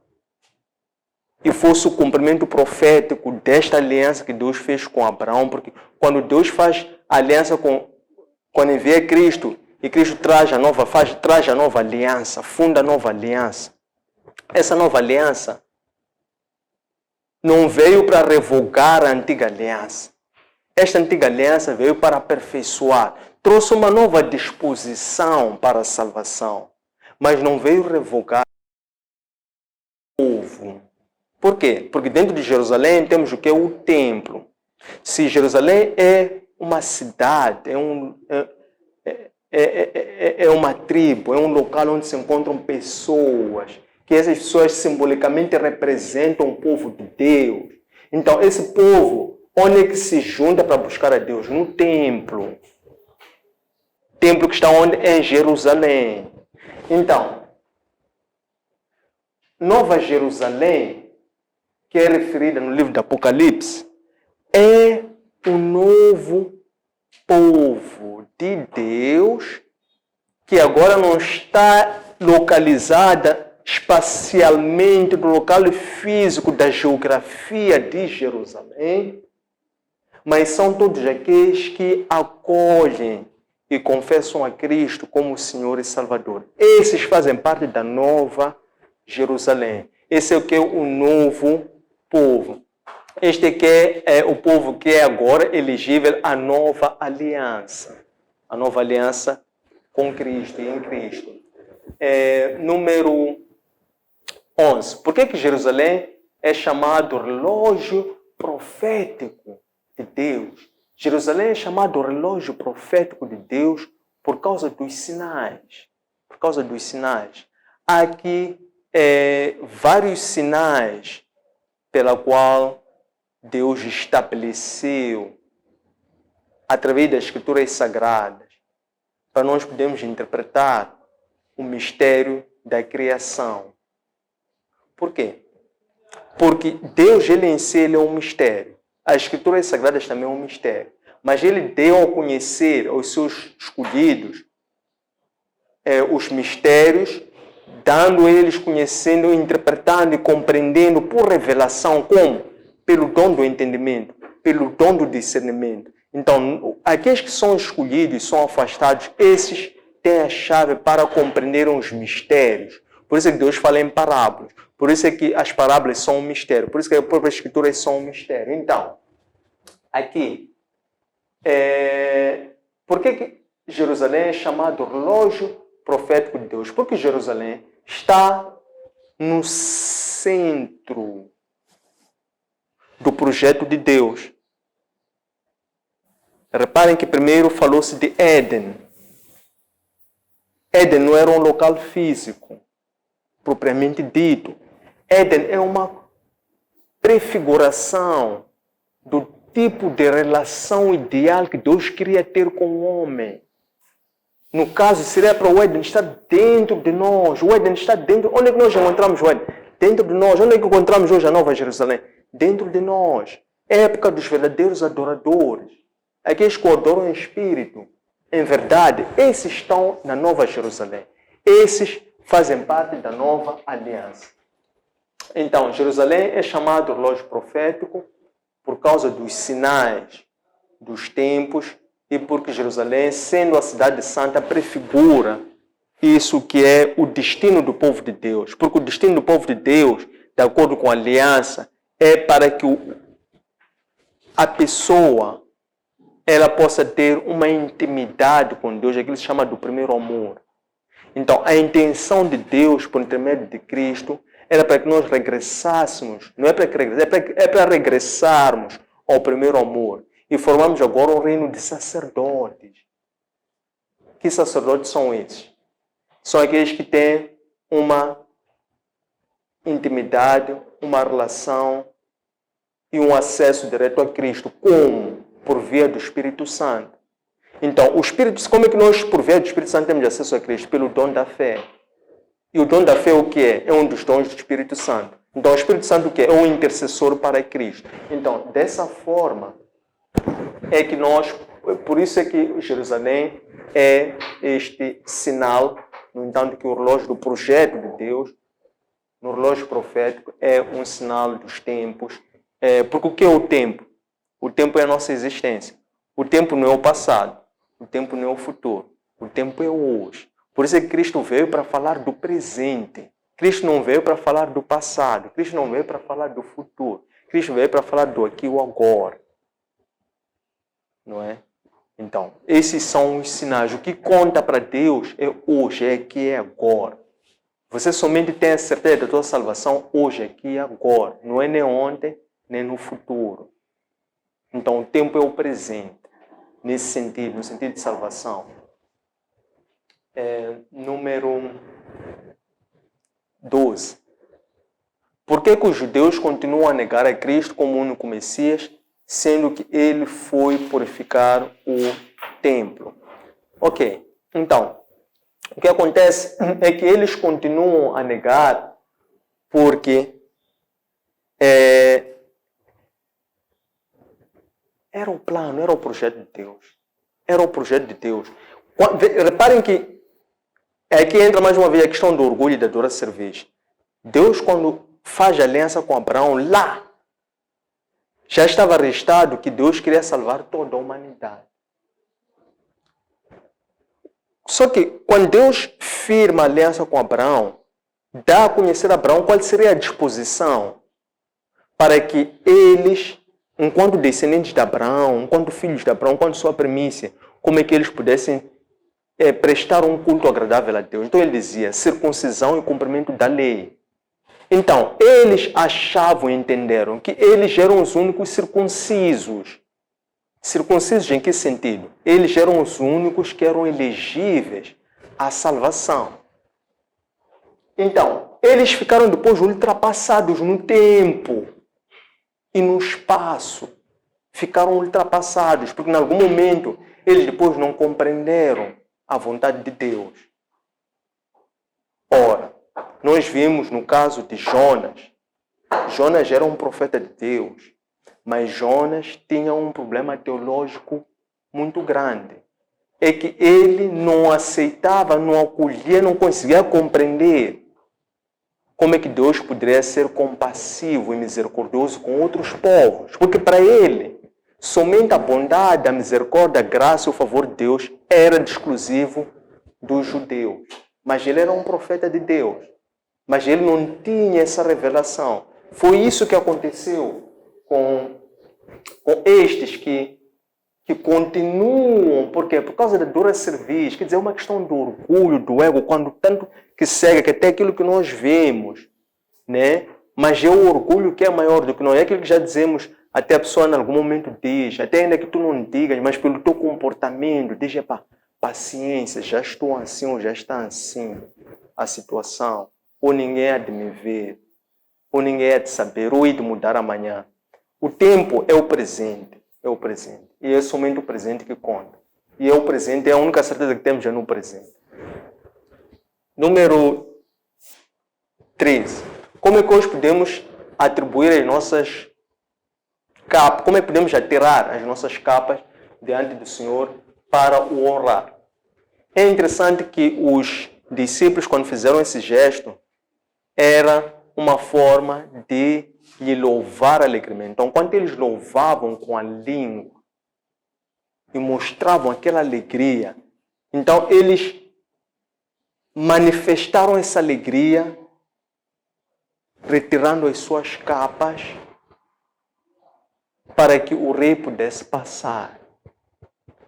e fosse o cumprimento profético desta aliança que Deus fez com Abraão, porque quando Deus faz aliança quando envia Cristo, e Cristo traz a nova aliança, funda a nova aliança. Essa nova aliança não veio para revogar a antiga aliança. Esta antiga aliança veio para aperfeiçoar, trouxe uma nova disposição para a salvação, mas não veio revogar o povo. Por quê? Porque dentro de Jerusalém temos o que é o templo. Se Jerusalém é uma cidade, é uma tribo, é um local onde se encontram pessoas, que essas pessoas simbolicamente representam o povo de Deus. Então, esse povo, onde é que se junta para buscar a Deus? No templo. Templo que está onde? Em Jerusalém. Então, Nova Jerusalém, que é referida no livro do Apocalipse, é o novo povo de Deus, que agora não está localizada espacialmente no local físico da geografia de Jerusalém, mas são todos aqueles que acolhem e confessam a Cristo como Senhor e Salvador. Esses fazem parte da Nova Jerusalém. Esse é o que é o novo povo. Este aqui é o povo que é agora elegível à nova aliança. A nova aliança com Cristo e em Cristo. Número 11. Por que Jerusalém é chamado relógio profético de Deus? Jerusalém é chamado relógio profético de Deus por causa dos sinais. Por causa dos sinais. Há aqui vários sinais pela qual Deus estabeleceu através das Escrituras Sagradas para nós podermos interpretar o mistério da criação. Por quê? Porque Deus, ele em si, ele é um mistério. As Escrituras Sagradas também é um mistério. Mas ele deu a conhecer aos seus escolhidos os mistérios, dando a eles conhecendo, interpretando e compreendendo por revelação, como? Pelo dom do entendimento, pelo dom do discernimento. Então, aqueles que são escolhidos, são afastados, esses têm a chave para compreender os mistérios. Por isso é que Deus fala em parábolas. Por isso é que as parábolas são um mistério. Por isso que as próprias escrituras são um mistério. Então, aqui, por que Jerusalém é chamado relógio profético de Deus? Porque Jerusalém está no centro do projeto de Deus. Reparem que primeiro falou-se de Éden. Éden não era um local físico, propriamente dito. Éden é uma prefiguração do tipo de relação ideal que Deus queria ter com o homem. No caso, seria para o Éden estar dentro de nós. O Éden está dentro. Onde é que nós encontramos o Éden? Dentro de nós. Onde é que encontramos hoje a Nova Jerusalém? Dentro de nós. É a época dos verdadeiros adoradores. Aqueles que adoram em espírito. Em verdade, esses estão na Nova Jerusalém. Esses fazem parte da nova aliança. Então, Jerusalém é chamado relógio profético por causa dos sinais dos tempos e porque Jerusalém, sendo a cidade santa, prefigura isso que é o destino do povo de Deus. Porque o destino do povo de Deus, de acordo com a aliança, é para que a pessoa ela possa ter uma intimidade com Deus, aquilo que se chama do primeiro amor. Então, a intenção de Deus, por intermédio de Cristo, era para que nós regressássemos, não é para que é para regressarmos ao primeiro amor e formamos agora um reino de sacerdotes. Que sacerdotes são esses? São aqueles que têm uma intimidade, uma relação e um acesso direto a Cristo. Como? Por via do Espírito Santo. Então, o Espírito, como é que nós, por via do Espírito Santo, temos acesso a Cristo? Pelo dom da fé. E o dom da fé o que é? É um dos dons do Espírito Santo. Então, o Espírito Santo o que é? É um intercessor para Cristo. Então, dessa forma, é que nós, por isso é que Jerusalém é este sinal No entanto, que o relógio do projeto de Deus, no relógio profético, é um sinal dos tempos. Porque o que é o tempo? O tempo é a nossa existência. O tempo não é o passado. O tempo não é o futuro. O tempo é o hoje. Por isso é que Cristo veio para falar do presente. Cristo não veio para falar do passado. Cristo não veio para falar do futuro. Cristo veio para falar do aqui e o agora. Não é? Então, esses são os sinais. O que conta para Deus é hoje, é aqui, é agora. Você somente tem a certeza da tua salvação hoje, aqui e agora. Não é nem ontem, nem no futuro. Então, o tempo é o presente. Nesse sentido, no sentido de salvação. Número 12. Por que os judeus continuam a negar a Cristo como único Messias, sendo que ele foi purificar o templo? Ok, então, o que acontece é que eles continuam a negar porque era o plano, era o projeto de Deus. Era o projeto de Deus. Reparem que aqui entra mais uma vez a questão do orgulho e da dura cerveja. Deus, quando faz aliança com Abraão, lá já estava registrado que Deus queria salvar toda a humanidade. Só que quando Deus firma aliança com Abraão, dá a conhecer a Abraão qual seria a disposição para que eles, enquanto descendentes de Abraão, enquanto filhos de Abraão, enquanto sua primícia, como é que eles pudessem prestar um culto agradável a Deus. Então ele dizia circuncisão e cumprimento da lei. Então, eles achavam e entenderam que eles eram os únicos circuncisos. Circuncisos em que sentido? Eles eram os únicos que eram elegíveis à salvação. Então, eles ficaram depois ultrapassados no tempo e no espaço. Ficaram ultrapassados, porque em algum momento eles depois não compreenderam a vontade de Deus. Ora, nós vimos no caso de Jonas. Jonas era um profeta de Deus, mas Jonas tinha um problema teológico muito grande. É que ele não aceitava, não acolhia, não conseguia compreender como é que Deus poderia ser compassivo e misericordioso com outros povos. Porque para ele, somente a bondade, a misericórdia, a graça e o favor de Deus era exclusivo dos judeus. Mas ele era um profeta de Deus. Mas ele não tinha essa revelação. Foi isso que aconteceu com estes que continuam. Por quê? Por causa da dura cerviz. Quer dizer, é uma questão do orgulho, do ego, quando tanto que cega, que até aquilo que nós vemos, né? Mas é o orgulho que é maior do que nós. É aquilo que já dizemos, até a pessoa em algum momento diz, até ainda que tu não digas, mas pelo teu comportamento, diz, paciência, já estou assim ou já está assim a situação. Ou ninguém há de me ver, ou ninguém há de saber, ou há de mudar amanhã. O tempo é o presente, é o presente. E é somente o presente que conta. E é o presente, é a única certeza que temos já no presente. Número 13. Como é que hoje podemos atribuir as nossas capas, como é que podemos atirar as nossas capas diante do Senhor para o honrar? É interessante que os discípulos, quando fizeram esse gesto, era uma forma de lhe louvar alegremente. Então, quando eles louvavam com a língua e mostravam aquela alegria, então eles manifestaram essa alegria retirando as suas capas para que o rei pudesse passar.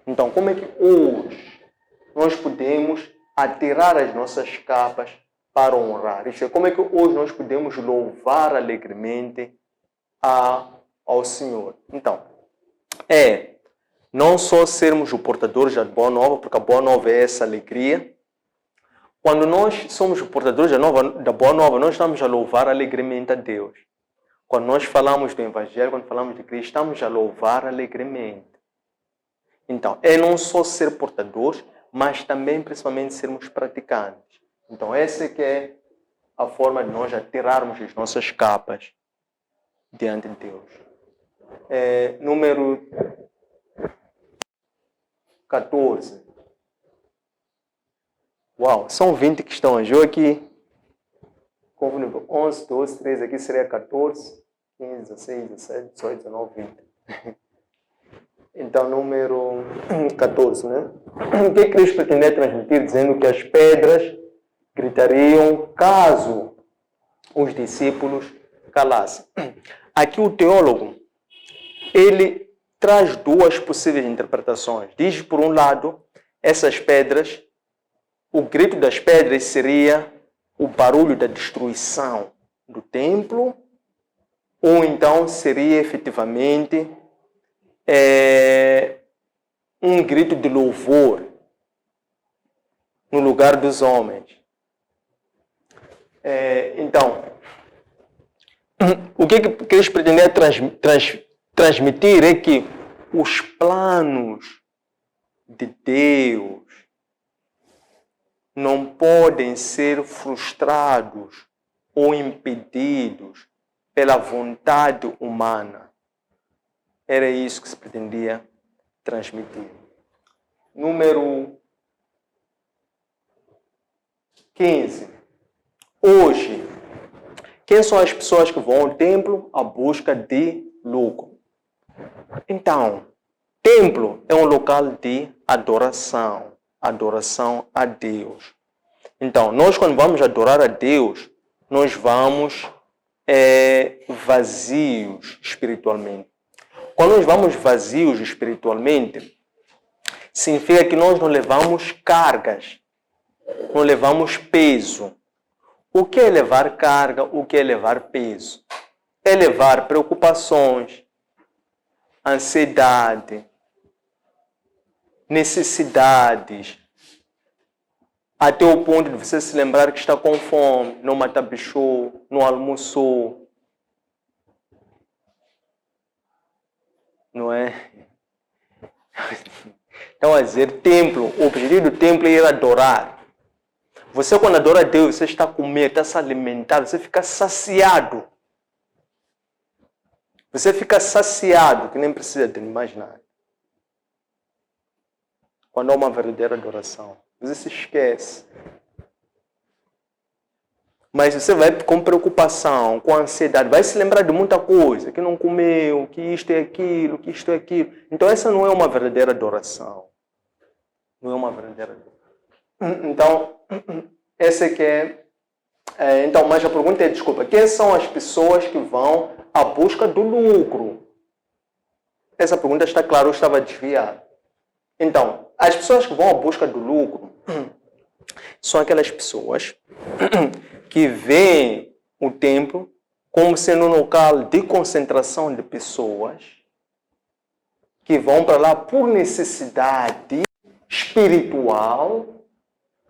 Então, como é que hoje nós podemos atirar as nossas capas para honrar? Isto é, como é que hoje nós podemos louvar alegremente ao Senhor? Então, não só sermos os portadores da Boa Nova, porque a Boa Nova é essa alegria. Quando nós somos os portadores da Boa Nova, nós estamos a louvar alegremente a Deus. Quando nós falamos do Evangelho, quando falamos de Cristo, estamos a louvar alegremente. Então, é não só ser portadores, mas também, principalmente, sermos praticantes. Então, essa que é a forma de nós atirarmos as nossas capas diante de Deus. Número 14. Uau, são 20 questões. Eu aqui, como nível 11, 12, 13, aqui seria 14, 15, 16, 17, 18, 19, 20. Então, número 14, né? O que Cristo pretendia transmitir dizendo que as pedras gritariam caso os discípulos calassem? Aqui o teólogo, ele traz duas possíveis interpretações. Diz, por um lado, essas pedras, o grito das pedras seria o barulho da destruição do templo, ou então seria efetivamente um grito de louvor no lugar dos homens. Então, o que eles pretendiam transmitir é que os planos de Deus não podem ser frustrados ou impedidos pela vontade humana. Era isso que se pretendia transmitir. Número 15. Hoje, quem são as pessoas que vão ao templo à busca de lucro? Então, templo é um local de adoração. Adoração a Deus. Então, nós quando vamos adorar a Deus, nós vamos vazios espiritualmente. Quando nós vamos vazios espiritualmente, significa que nós não levamos cargas, não levamos peso. O que é levar carga? O que é levar peso? É levar preocupações, ansiedade, necessidades, até o ponto de você se lembrar que está com fome, não matabichou, não almoçou. Não é? Então, a dizer, templo, o objetivo do templo é ir adorar. Você, quando adora a Deus, você está a comer, está a se alimentar, você fica saciado. Você fica saciado, que nem precisa de mais nada. Quando há uma verdadeira adoração, você se esquece. Mas você vai com preocupação, com ansiedade, vai se lembrar de muita coisa, que não comeu, que isto é aquilo, que isto é aquilo. Então essa não é uma verdadeira adoração. Não é uma verdadeira adoração. Então, essa é que é... Então, mas a pergunta é, desculpa, quem são as pessoas que vão à busca do lucro? Essa pergunta está clara, eu estava desviado. Então, as pessoas que vão à busca do lucro são aquelas pessoas que veem o templo como sendo um local de concentração de pessoas que vão para lá por necessidade espiritual,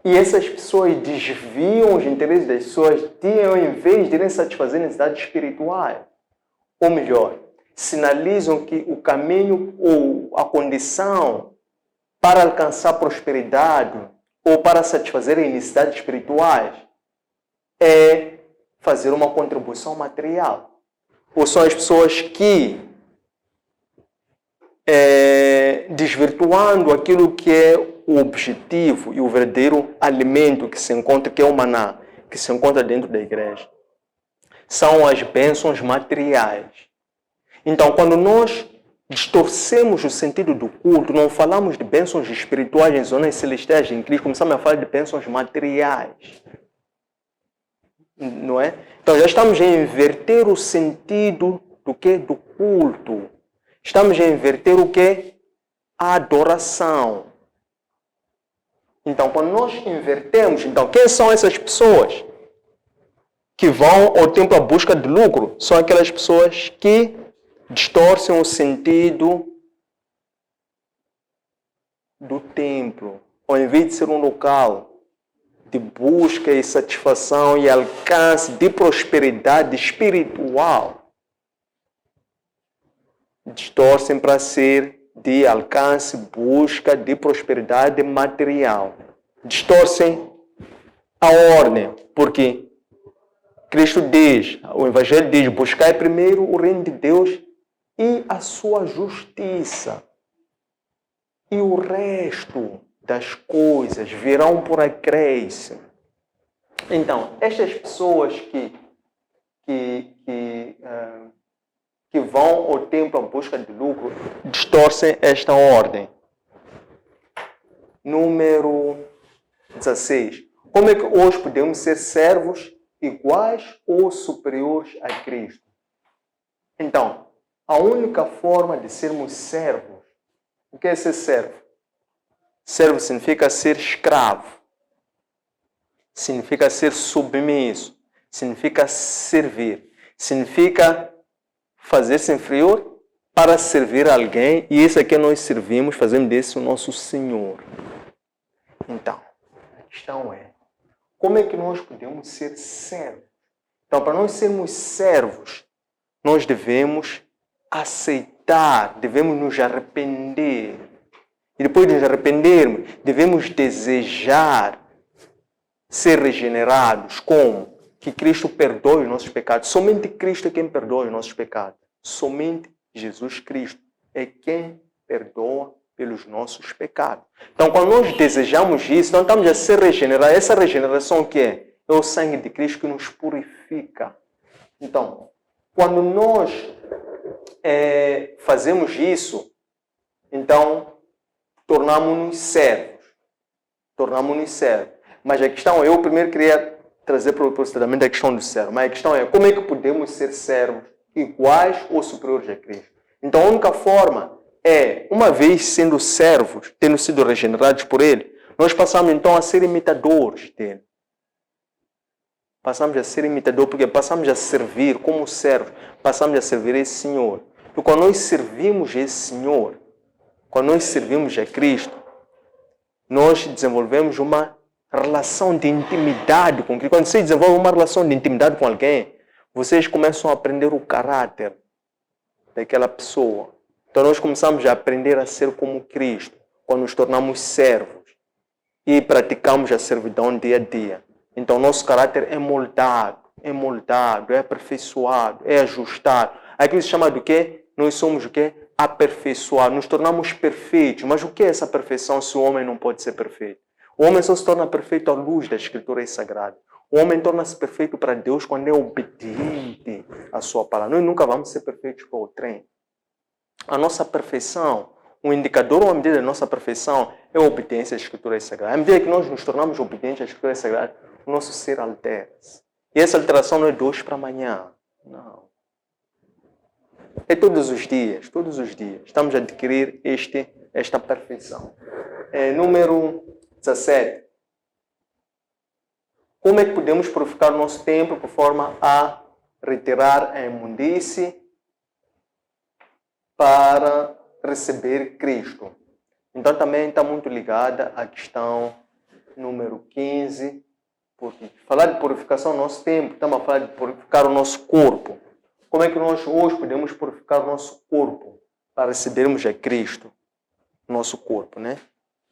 e essas pessoas desviam os interesses das pessoas ao invés de irem satisfazer necessidades espirituais. Ou melhor, sinalizam que o caminho ou a condição para alcançar prosperidade ou para satisfazer as necessidades espirituais é fazer uma contribuição material. Ou são as pessoas que, desvirtuando aquilo que é o objetivo e o verdadeiro alimento que se encontra, que é o maná, que se encontra dentro da igreja, são as bênçãos materiais. Então, quando nós distorcemos o sentido do culto, não falamos de bênçãos espirituais em zonas celestiais em Cristo, começamos a falar de bênçãos materiais. Não é? Então já estamos a inverter o sentido do que? Do culto. Estamos a inverter o que? A adoração. Então, quando nós invertemos, então quem são essas pessoas que vão ao templo à busca de lucro? São aquelas pessoas que distorcem o sentido do templo, ao invés de ser um local de busca e satisfação e alcance de prosperidade espiritual, distorcem para ser de alcance, busca de prosperidade material. Distorcem a ordem, porque Cristo diz, o Evangelho diz, buscai primeiro o reino de Deus e a sua justiça. E o resto das coisas virão por acréscimo. Então, estas pessoas que vão ao templo à busca de lucro distorcem esta ordem. Número 16. Como é que hoje podemos ser servos iguais ou superiores a Cristo? Então, a única forma de sermos servos, o que é ser servo? Servo significa ser escravo, significa ser submisso, significa servir, significa fazer-se inferior para servir a alguém, e isso aqui nós servimos, fazemos desse o nosso Senhor. Então, a questão é, como é que nós podemos ser servos? Então, para nós sermos servos, nós devemos aceitar, devemos nos arrepender. E depois de nos arrependermos, devemos desejar ser regenerados. Como? Que Cristo perdoe os nossos pecados. Somente Cristo é quem perdoa os nossos pecados. Somente Jesus Cristo é quem perdoa pelos nossos pecados. Então, quando nós desejamos isso, nós estamos a ser regenerados. Essa regeneração o que é? É o sangue de Cristo que nos purifica. Então, quando nós fazemos isso, então, tornamos-nos servos. Tornamos-nos servos. Mas a questão, eu primeiro queria trazer propositadamente a questão do servo. Mas a questão é, como é que podemos ser servos iguais ou superiores a Cristo? Então, a única forma é, uma vez sendo servos, tendo sido regenerados por Ele, nós passamos então a ser imitadores dele. Passamos a ser imitadores, porque passamos a servir como servos, passamos a servir esse Senhor. E quando nós servimos esse Senhor, quando nós servimos a Cristo, nós desenvolvemos uma relação de intimidade com Cristo. Quando você desenvolve uma relação de intimidade com alguém, vocês começam a aprender o caráter daquela pessoa. Então nós começamos a aprender a ser como Cristo, quando nos tornamos servos e praticamos a servidão dia a dia. Então nosso caráter é moldado, é aperfeiçoado, é ajustado. Aquilo se chama do quê? Nós somos o quê? Aperfeiçoados, nos tornamos perfeitos. Mas o que é essa perfeição se o homem não pode ser perfeito? O homem só se torna perfeito à luz da Escritura Sagrada. O homem torna-se perfeito para Deus quando é obediente à sua palavra. Nós nunca vamos ser perfeitos para o trem. A nossa perfeição, um indicador ou a medida da nossa perfeição é a obediência à Escritura Sagrada. À medida que nós nos tornamos obedientes à Escritura Sagrada, o nosso ser altera-se. E essa alteração não é de hoje para amanhã. Não. É todos os dias, todos os dias. Estamos a adquirir esta perfeição. Número 17. Como é que podemos purificar o nosso templo por forma a retirar a imundície para receber Cristo? Então também está muito ligada à questão número 15, porque falar de purificação do nosso templo, estamos a falar de purificar o nosso corpo. Como é que nós hoje podemos purificar o nosso corpo para recebermos a Cristo, nosso corpo, né?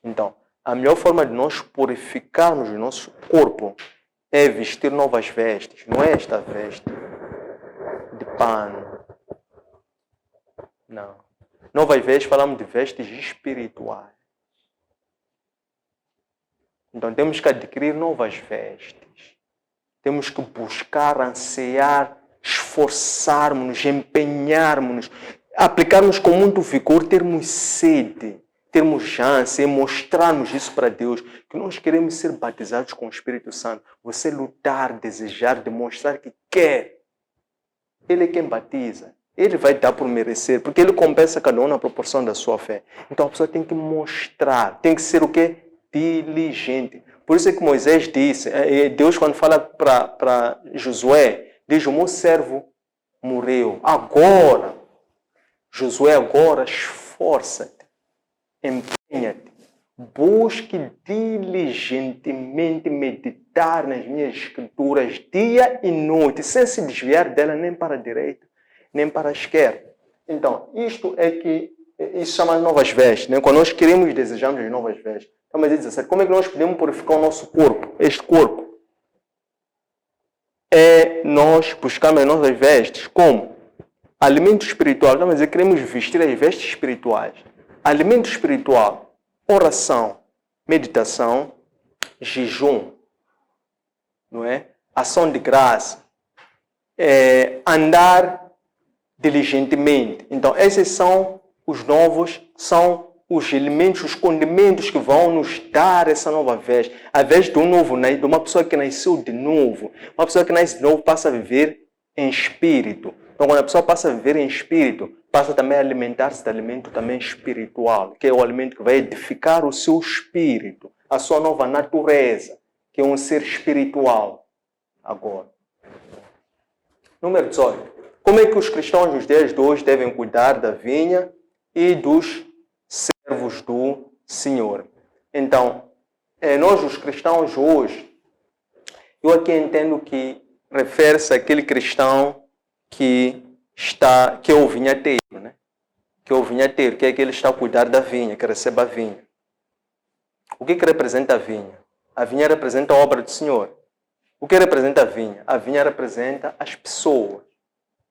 Então, a melhor forma de nós purificarmos o nosso corpo é vestir novas vestes. Não é esta veste de pano. Não. Novas vestes, falamos de vestes espirituais. Então temos que adquirir novas vestes. Temos que buscar, ansiar, esforçarmos-nos, empenharmos-nos, aplicarmos com muito vigor, termos sede, termos ânsia e mostrarmos isso para Deus, que nós queremos ser batizados com o Espírito Santo. Você lutar, desejar, demonstrar que quer. Ele é quem batiza. Ele vai dar por merecer, porque Ele compensa cada um na proporção da sua fé. Então a pessoa tem que mostrar, tem que ser o quê? Diligente. Por isso é que Moisés disse, Deus quando fala para Josué, diz, o meu servo morreu. Agora, Josué, agora esforça-te, empenha-te, busque diligentemente meditar nas minhas escrituras dia e noite, sem se desviar dela nem para a direita, nem para a esquerda. Então, isso chama novas vestes, né? Quando nós queremos e desejamos as novas vestes. Então, mas ele diz assim, como é que nós podemos purificar o nosso corpo? Este corpo. É nós buscarmos as nossas vestes como? Alimento espiritual. Então, mas queremos vestir as vestes espirituais. Alimento espiritual. Oração. meditação, jejum, não é? Ação de graça, andar diligentemente. Então, esses são os novos, são os elementos, os condimentos que vão nos dar essa nova vez. A vez de um novo, de uma pessoa que nasceu de novo. Uma pessoa que nasce de novo passa a viver em espírito. Então, quando a pessoa passa a viver em espírito, passa também a alimentar-se de alimento também espiritual, que é o alimento que vai edificar o seu espírito, a sua nova natureza, que é um ser espiritual. Agora. Número 18. Como é que os cristãos dos dias de hoje devem cuidar da vinha e dos servos do Senhor? Então, nós os cristãos hoje, eu aqui entendo que refere-se àquele cristão que é o vinhateiro, né? Que é o vinhateiro, que é aquele que está a cuidar da vinha, que recebe a vinha. O que representa a vinha? A vinha representa a obra do Senhor. O que representa a vinha? A vinha representa as pessoas,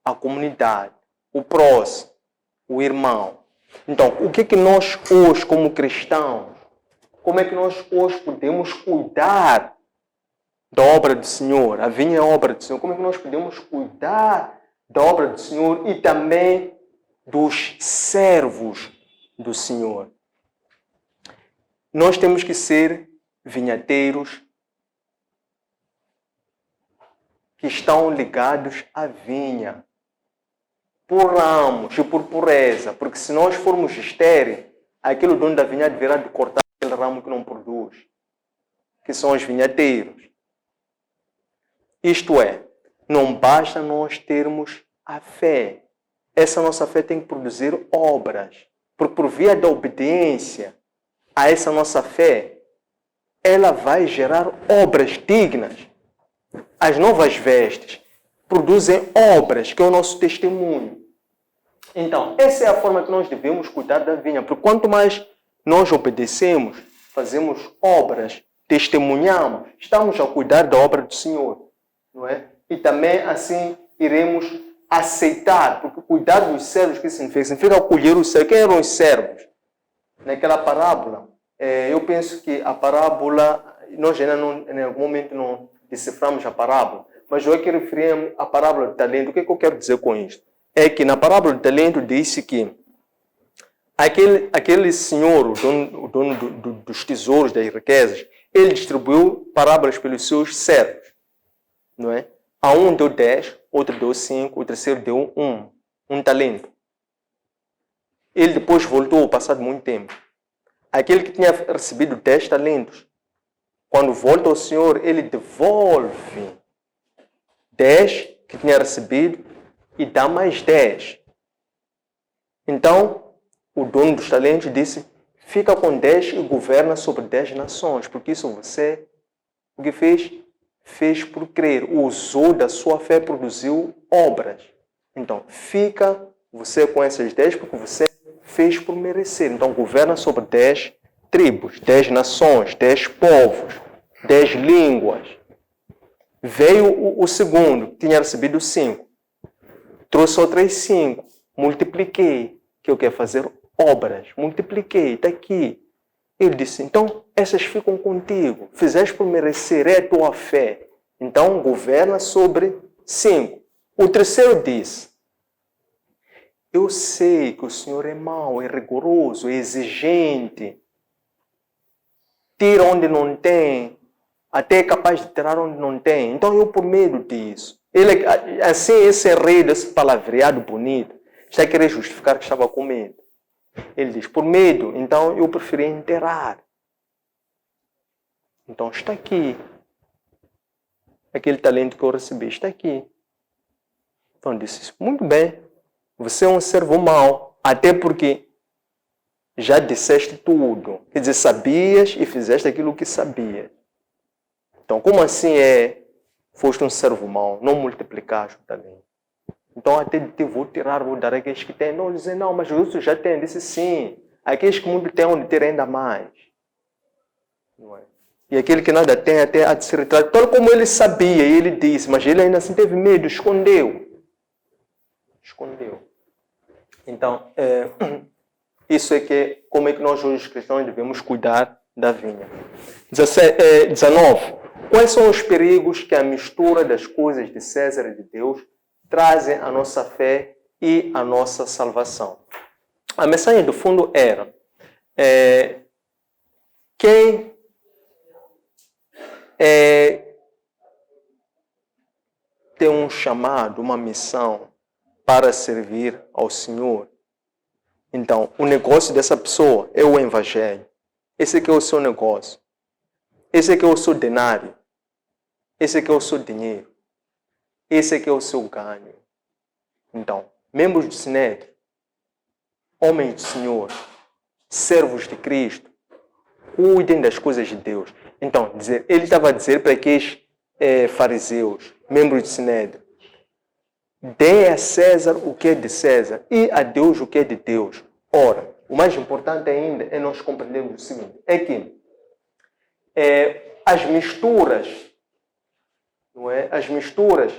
a comunidade, o próximo, o irmão. Então, o que nós hoje, como cristãos, como é que nós hoje podemos cuidar da obra do Senhor? A vinha é a obra do Senhor. Como é que nós podemos cuidar da obra do Senhor e também dos servos do Senhor? Nós temos que ser vinhateiros que estão ligados à vinha, por ramos e por pureza, porque se nós formos estéreis, aquele dono da vinha deverá de cortar aquele ramo que não produz, que são os vinhateiros. Isto é, não basta nós termos a fé. Essa nossa fé tem que produzir obras, porque por via da obediência a essa nossa fé, ela vai gerar obras dignas. As novas vestes produzem obras, que é o nosso testemunho. Então, essa é a forma que nós devemos cuidar da vinha, porque quanto mais nós obedecemos, fazemos obras, testemunhamos, estamos a cuidar da obra do Senhor, não é? E também assim iremos aceitar, porque cuidar dos servos, que significa acolher os servos. Quem eram os servos? Naquela parábola, eu penso que a parábola, nós ainda não, em algum momento não deciframos a parábola, mas eu aqui referi à parábola do talento. O que eu quero dizer com isto? É que na parábola do talento disse que aquele senhor, o dono dos tesouros, das riquezas, ele distribuiu parábolas pelos seus servos, não é? A um deu 10, outro deu 5, o terceiro deu um talento. Ele depois voltou, passado muito tempo. Aquele que tinha recebido 10 talentos, quando volta ao Senhor, ele devolve 10 que tinha recebido e dá mais 10. Então, o dono dos talentos disse, fica com 10 e governa sobre 10 nações, porque isso você, o que fez? Fez por crer, usou da sua fé, produziu obras. Então, fica você com essas 10 porque você fez por merecer. Então, governa sobre 10 tribos, 10 nações, 10 povos, 10 línguas. Veio o segundo, tinha recebido 5. Trouxe outras 5. Multipliquei, que eu quero fazer obras. Multipliquei, está aqui. Ele disse, então, essas ficam contigo. Fizeste por merecer, é a tua fé. Então, governa sobre 5. O terceiro disse, eu sei que o Senhor é mau, é rigoroso, é exigente. Tira onde não tem, até é capaz de tirar onde não tem. Então, eu por medo disso. Ele, assim, esse rei desse palavreado bonito, está a querer justificar que estava com medo. Ele diz, por medo, então eu preferi enterrar. Então está aqui. Aquele talento que eu recebi está aqui. Então disse, muito bem, você é um servo mau, até porque já disseste tudo. Quer dizer, sabias e fizeste aquilo que sabias. Então como assim foste um servo mau, não multiplicaste o talento? Então até de ti vou tirar, vou dar àqueles que têm. Não, dizer não, mas os outros já têm. Disse sim. Aqueles que muito têm, onde ter ainda mais. Não é? E aquele que nada tem, até há de se retirar. Tal como ele sabia, e ele disse, mas ele ainda assim teve medo, escondeu. Escondeu. Então, isso é como é que nós hoje, os cristãos, devemos cuidar da vinha. 19. Quais são os perigos que a mistura das coisas de César e de Deus trazem à nossa fé e à nossa salvação? A mensagem do fundo era quem tem um chamado, uma missão para servir ao Senhor. Então, o negócio dessa pessoa é o Evangelho. Esse aqui é o seu negócio. Esse aqui é o seu denário. Esse aqui é o seu dinheiro. Esse aqui é o seu ganho. Então, membros do Sinédrio, homens do Senhor, servos de Cristo, cuidem das coisas de Deus. Então, ele estava a dizer para aqueles fariseus, membros do Sinédrio, dê a César o que é de César e a Deus o que é de Deus. Ora, o mais importante ainda é nós compreendermos o seguinte, é que as misturas, não é? As misturas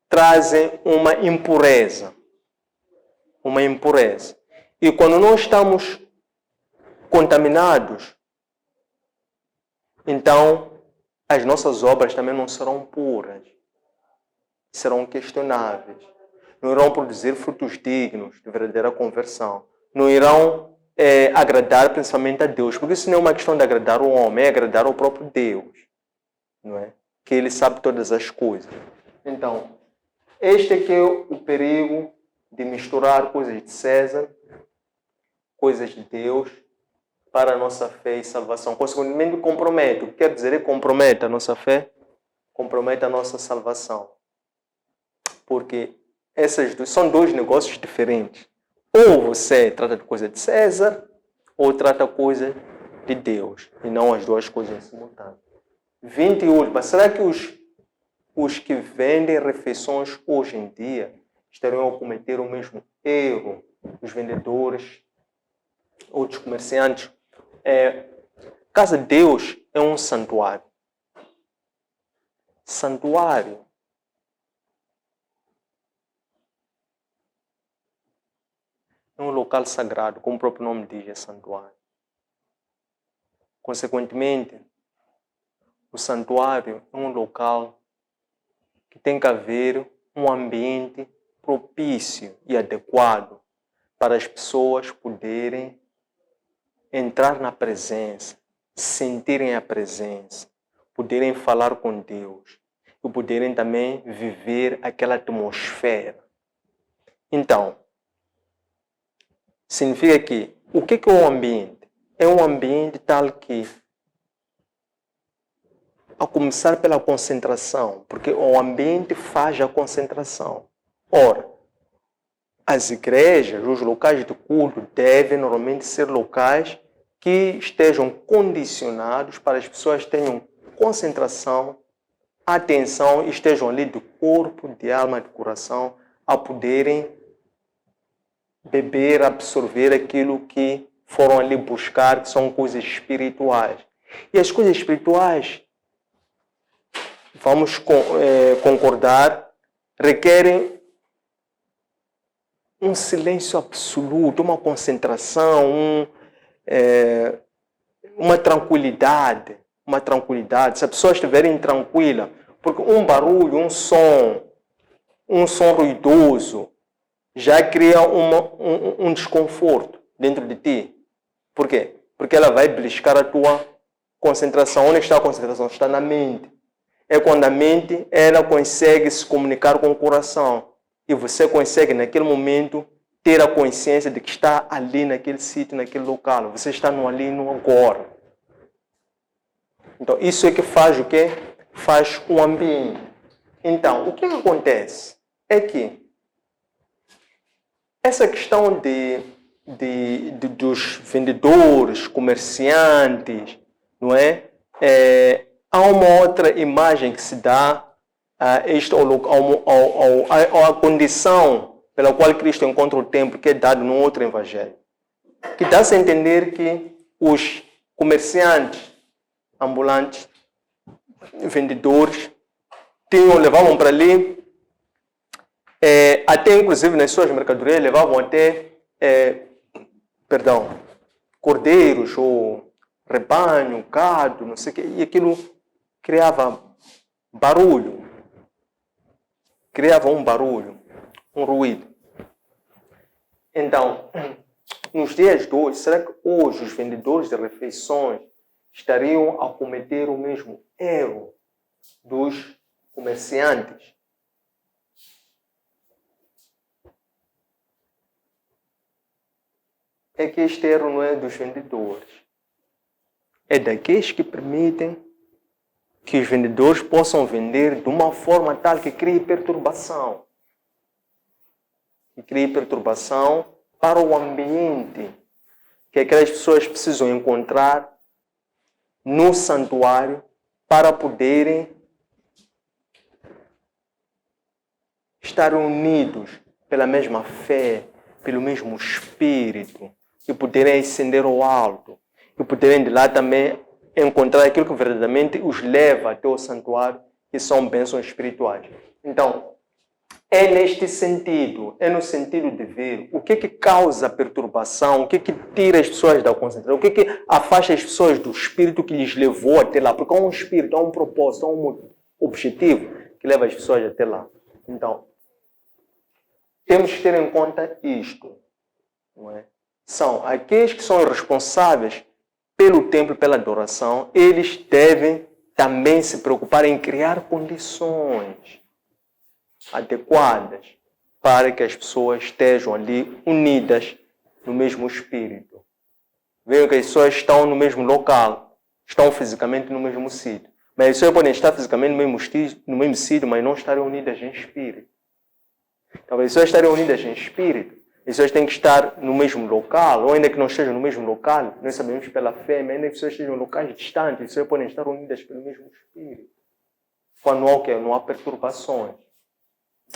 trazem uma impureza. Uma impureza. E quando nós estamos contaminados, então as nossas obras também não serão puras. Serão questionáveis. Não irão produzir frutos dignos de verdadeira conversão. Não irão agradar principalmente a Deus. Porque isso não é uma questão de agradar o homem, é agradar o próprio Deus. Não é? Que Ele sabe todas as coisas. Então, este aqui é o perigo de misturar coisas de César, coisas de Deus, para a nossa fé e salvação. Consequentemente, compromete. O que quer dizer compromete a nossa fé? Compromete a nossa salvação. Porque são dois negócios diferentes. Ou você trata de coisa de César, ou trata coisa de Deus. E não as duas coisas em simultâneo. 28. Mas será que os que vendem refeições hoje em dia estariam a cometer o mesmo erro? Os vendedores, outros comerciantes. Casa de Deus é um santuário. Santuário é um local sagrado, como o próprio nome diz, é santuário. Consequentemente, o santuário é um local que tem que haver um ambiente propício e adequado para as pessoas poderem entrar na presença, sentirem a presença, poderem falar com Deus e poderem também viver aquela atmosfera. Então, significa que o que é o ambiente? É um ambiente tal que, a começar pela concentração, porque o ambiente faz a concentração. Ora, as igrejas, os locais de culto devem normalmente ser locais que estejam condicionados para as pessoas tenham concentração, atenção e estejam ali de corpo, de alma, de coração, a poderem beber, absorver aquilo que foram ali buscar, que são coisas espirituais. E as coisas espirituais, vamos concordar, requerem um silêncio absoluto, uma concentração, uma tranquilidade. Se a pessoa estiver tranquila, porque um barulho, um som ruidoso, já cria um desconforto dentro de ti. Por quê? Porque ela vai beliscar a tua concentração. Onde está a concentração? Está na mente. É quando a mente ela consegue se comunicar com o coração. E você consegue, naquele momento, ter a consciência de que está ali naquele sítio, naquele local. Você está no ali, no agora. Então, isso é que faz o quê? Faz um ambiente. Então, o que acontece? É que essa questão dos vendedores, comerciantes, não é? Há uma outra imagem que se dá à condição pela qual Cristo encontra o templo, que é dado num outro evangelho. Que dá-se a entender que os comerciantes, ambulantes, vendedores, levavam para ali, até inclusive nas suas mercadorias, levavam até, cordeiros ou rebanho, gado, não sei o quê, e aquilo criava barulho. Criava um barulho, um ruído. Então, nos dias de hoje, será que hoje os vendedores de refeições estariam a cometer o mesmo erro dos comerciantes? É que este erro não é dos vendedores. É daqueles que permitem que os vendedores possam vender de uma forma tal que crie perturbação. Que crie perturbação para o ambiente que aquelas pessoas precisam encontrar no santuário para poderem estar unidos pela mesma fé, pelo mesmo espírito, e poderem ascender ao alto, e poderem de lá também encontrar aquilo que verdadeiramente os leva até o santuário, que são bênçãos espirituais. Então, é neste sentido, é no sentido de ver o que causa perturbação, o que tira as pessoas da concentração, o que afasta as pessoas do espírito que lhes levou até lá, porque há um espírito, há um propósito, há um objetivo que leva as pessoas até lá. Então, temos que ter em conta isto, não é? São aqueles que são responsáveis pelo templo e pela adoração, eles devem também se preocupar em criar condições adequadas para que as pessoas estejam ali unidas no mesmo espírito. Vejam que as pessoas estão no mesmo local, estão fisicamente no mesmo sítio. Mas as pessoas podem estar fisicamente no mesmo sítio, mas não estarem unidas em espírito. Então, as pessoas estarem unidas em espírito, as pessoas têm que estar no mesmo local, ou ainda que não estejam no mesmo local, nós sabemos pela fé, mas ainda que as pessoas estejam em locais distantes, as pessoas podem estar unidas pelo mesmo espírito. Quando não há o quê? Não há perturbações.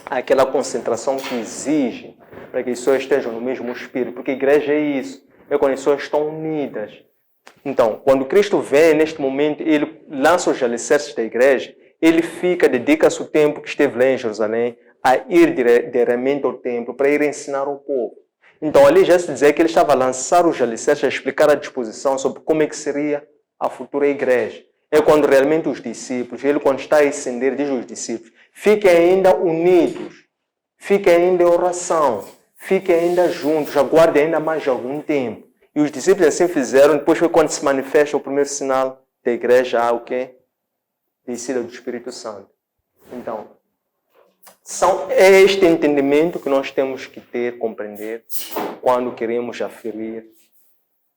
Há aquela concentração que exige para que as pessoas estejam no mesmo espírito, porque a igreja é isso, é quando as pessoas estão unidas. Então, quando Cristo vem, neste momento, ele lança os alicerces da igreja, ele dedica-se o tempo que esteve lá em Jerusalém a ir diretamente ao templo para ir ensinar ao povo. Então, ali já se dizia que ele estava a lançar os alicerces, a explicar a disposição sobre como é que seria a futura igreja. É quando realmente os discípulos, ele quando está a ascender, diz aos discípulos, fiquem ainda unidos, fiquem ainda em oração, fiquem ainda juntos, aguardem ainda mais algum tempo. E os discípulos assim fizeram, depois foi quando se manifesta o primeiro sinal da igreja, o quê? Descida do Espírito Santo. Então, é este entendimento que nós temos que ter, compreender, quando queremos aferir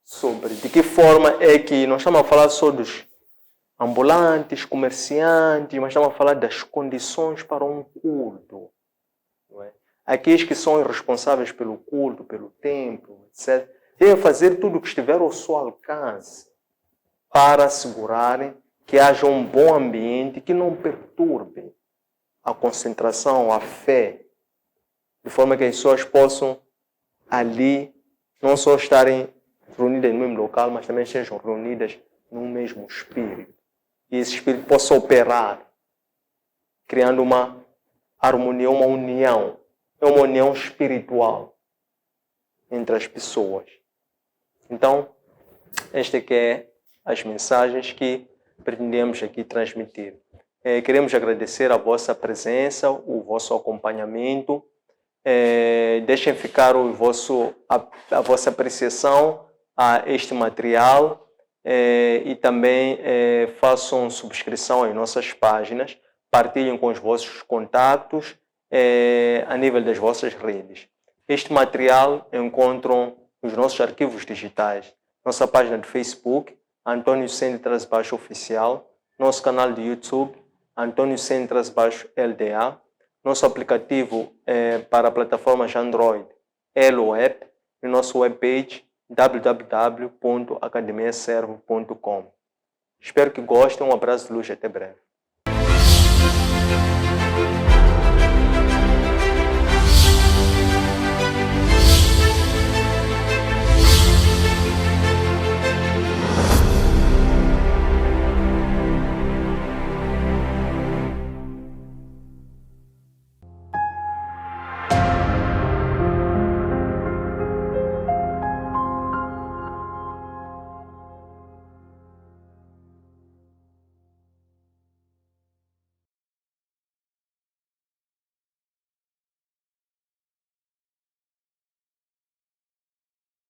sobre de que forma é que nós estamos a falar só dos ambulantes, comerciantes, mas estamos a falar das condições para um culto. Não é? Aqueles que são responsáveis pelo culto, pelo templo, etc., devem fazer tudo o que estiver ao seu alcance para assegurarem que haja um bom ambiente que não perturbe a concentração, a fé, de forma que as pessoas possam ali não só estarem reunidas no mesmo local, mas também sejam reunidas no mesmo espírito. E esse espírito possa operar, criando uma harmonia, uma união espiritual entre as pessoas. Então, estas que é as mensagens que pretendemos aqui transmitir. Queremos agradecer a vossa presença, o vosso acompanhamento. Deixem ficar a vossa apreciação a este material e também façam subscrição às nossas páginas, partilhem com os vossos contatos a nível das vossas redes. Este material encontram nos nossos arquivos digitais, nossa página de Facebook, Antônio Centras Oficial, nosso canal de YouTube, Antônio Centras LDA, nosso aplicativo para plataformas Android, Elo App, e nosso webpage www.academiaservo.com. Espero que gostem, um abraço de luz, até breve.